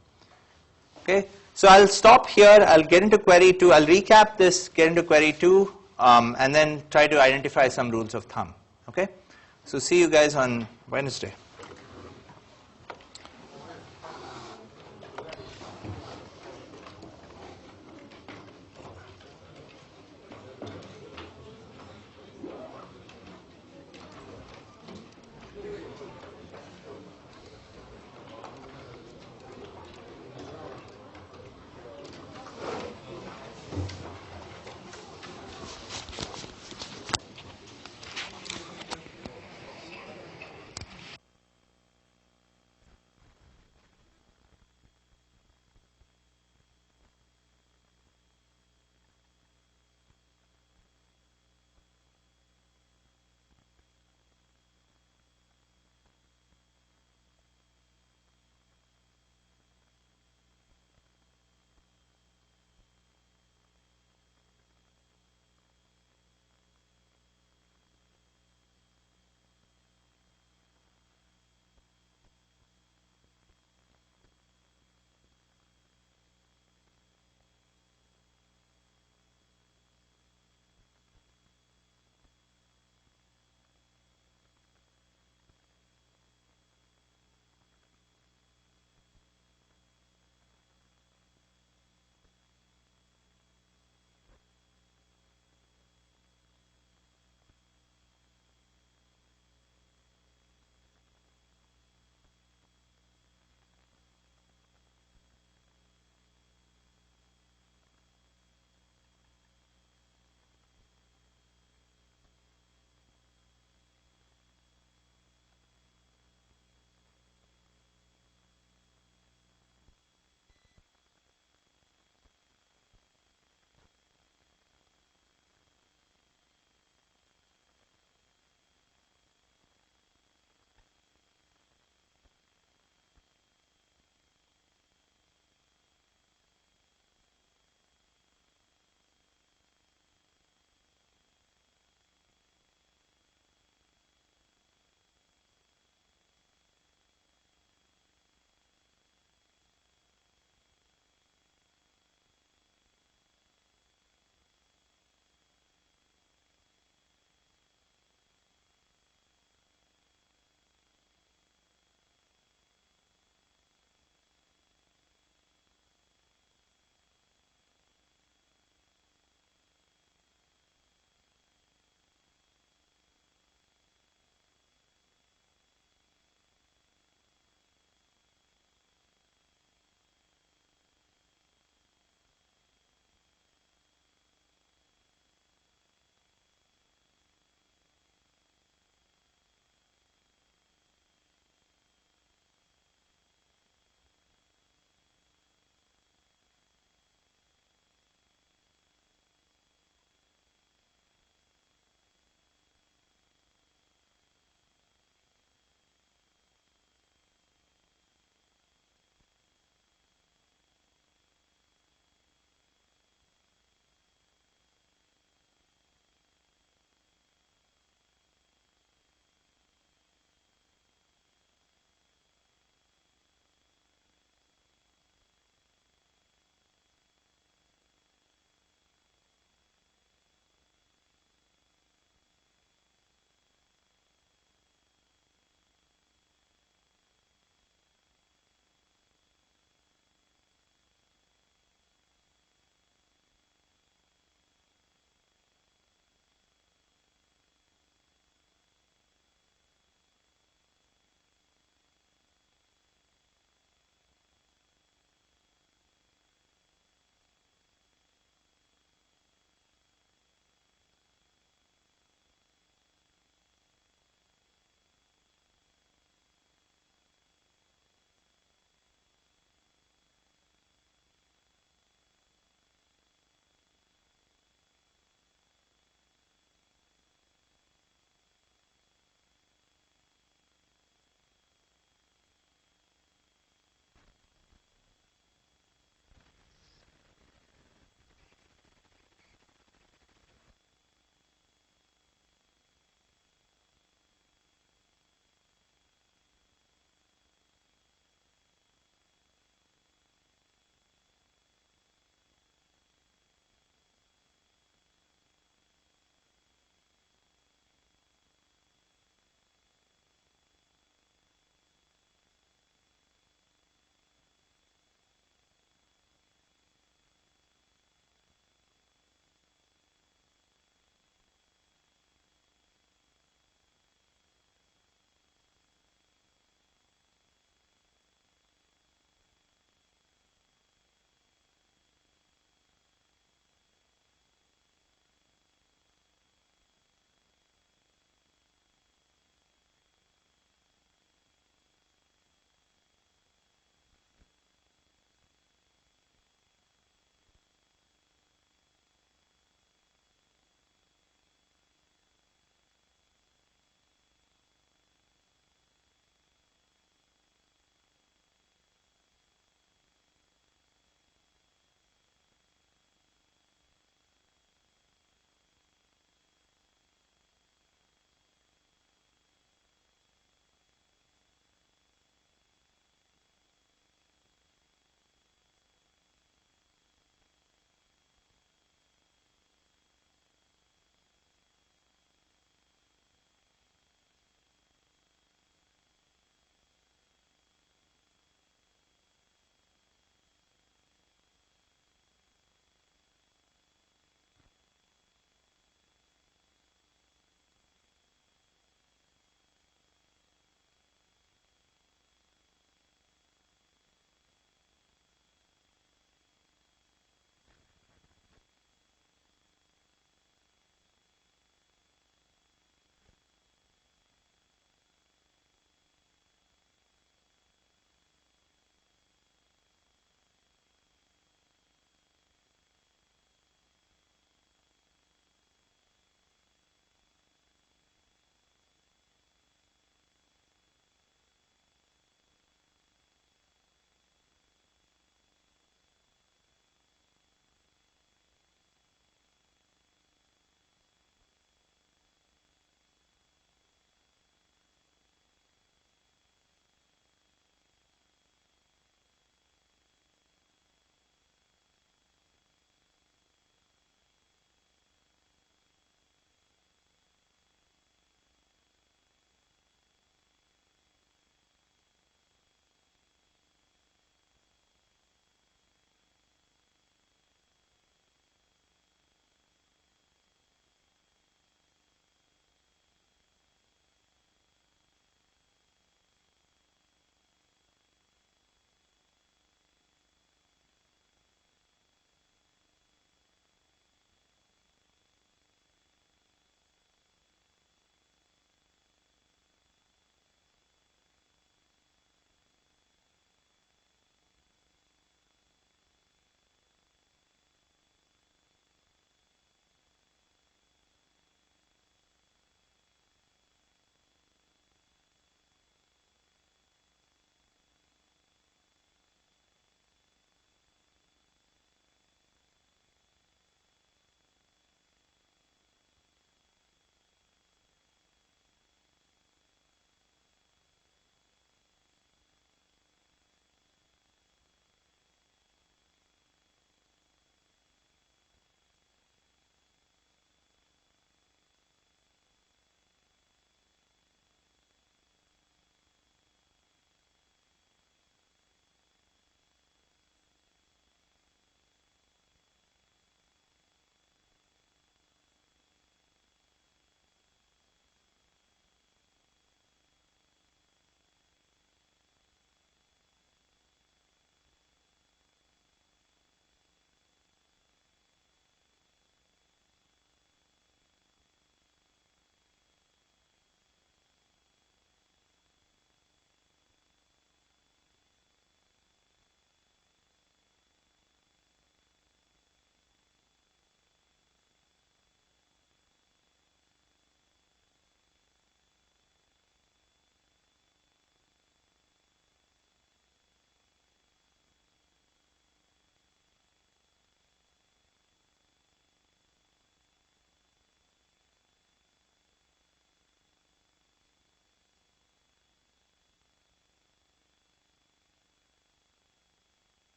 Okay, so I'll stop here. I'll get into query 2. I'll recap this, get into query 2, and then try to identify some rules of thumb. Okay, so see you guys on Wednesday.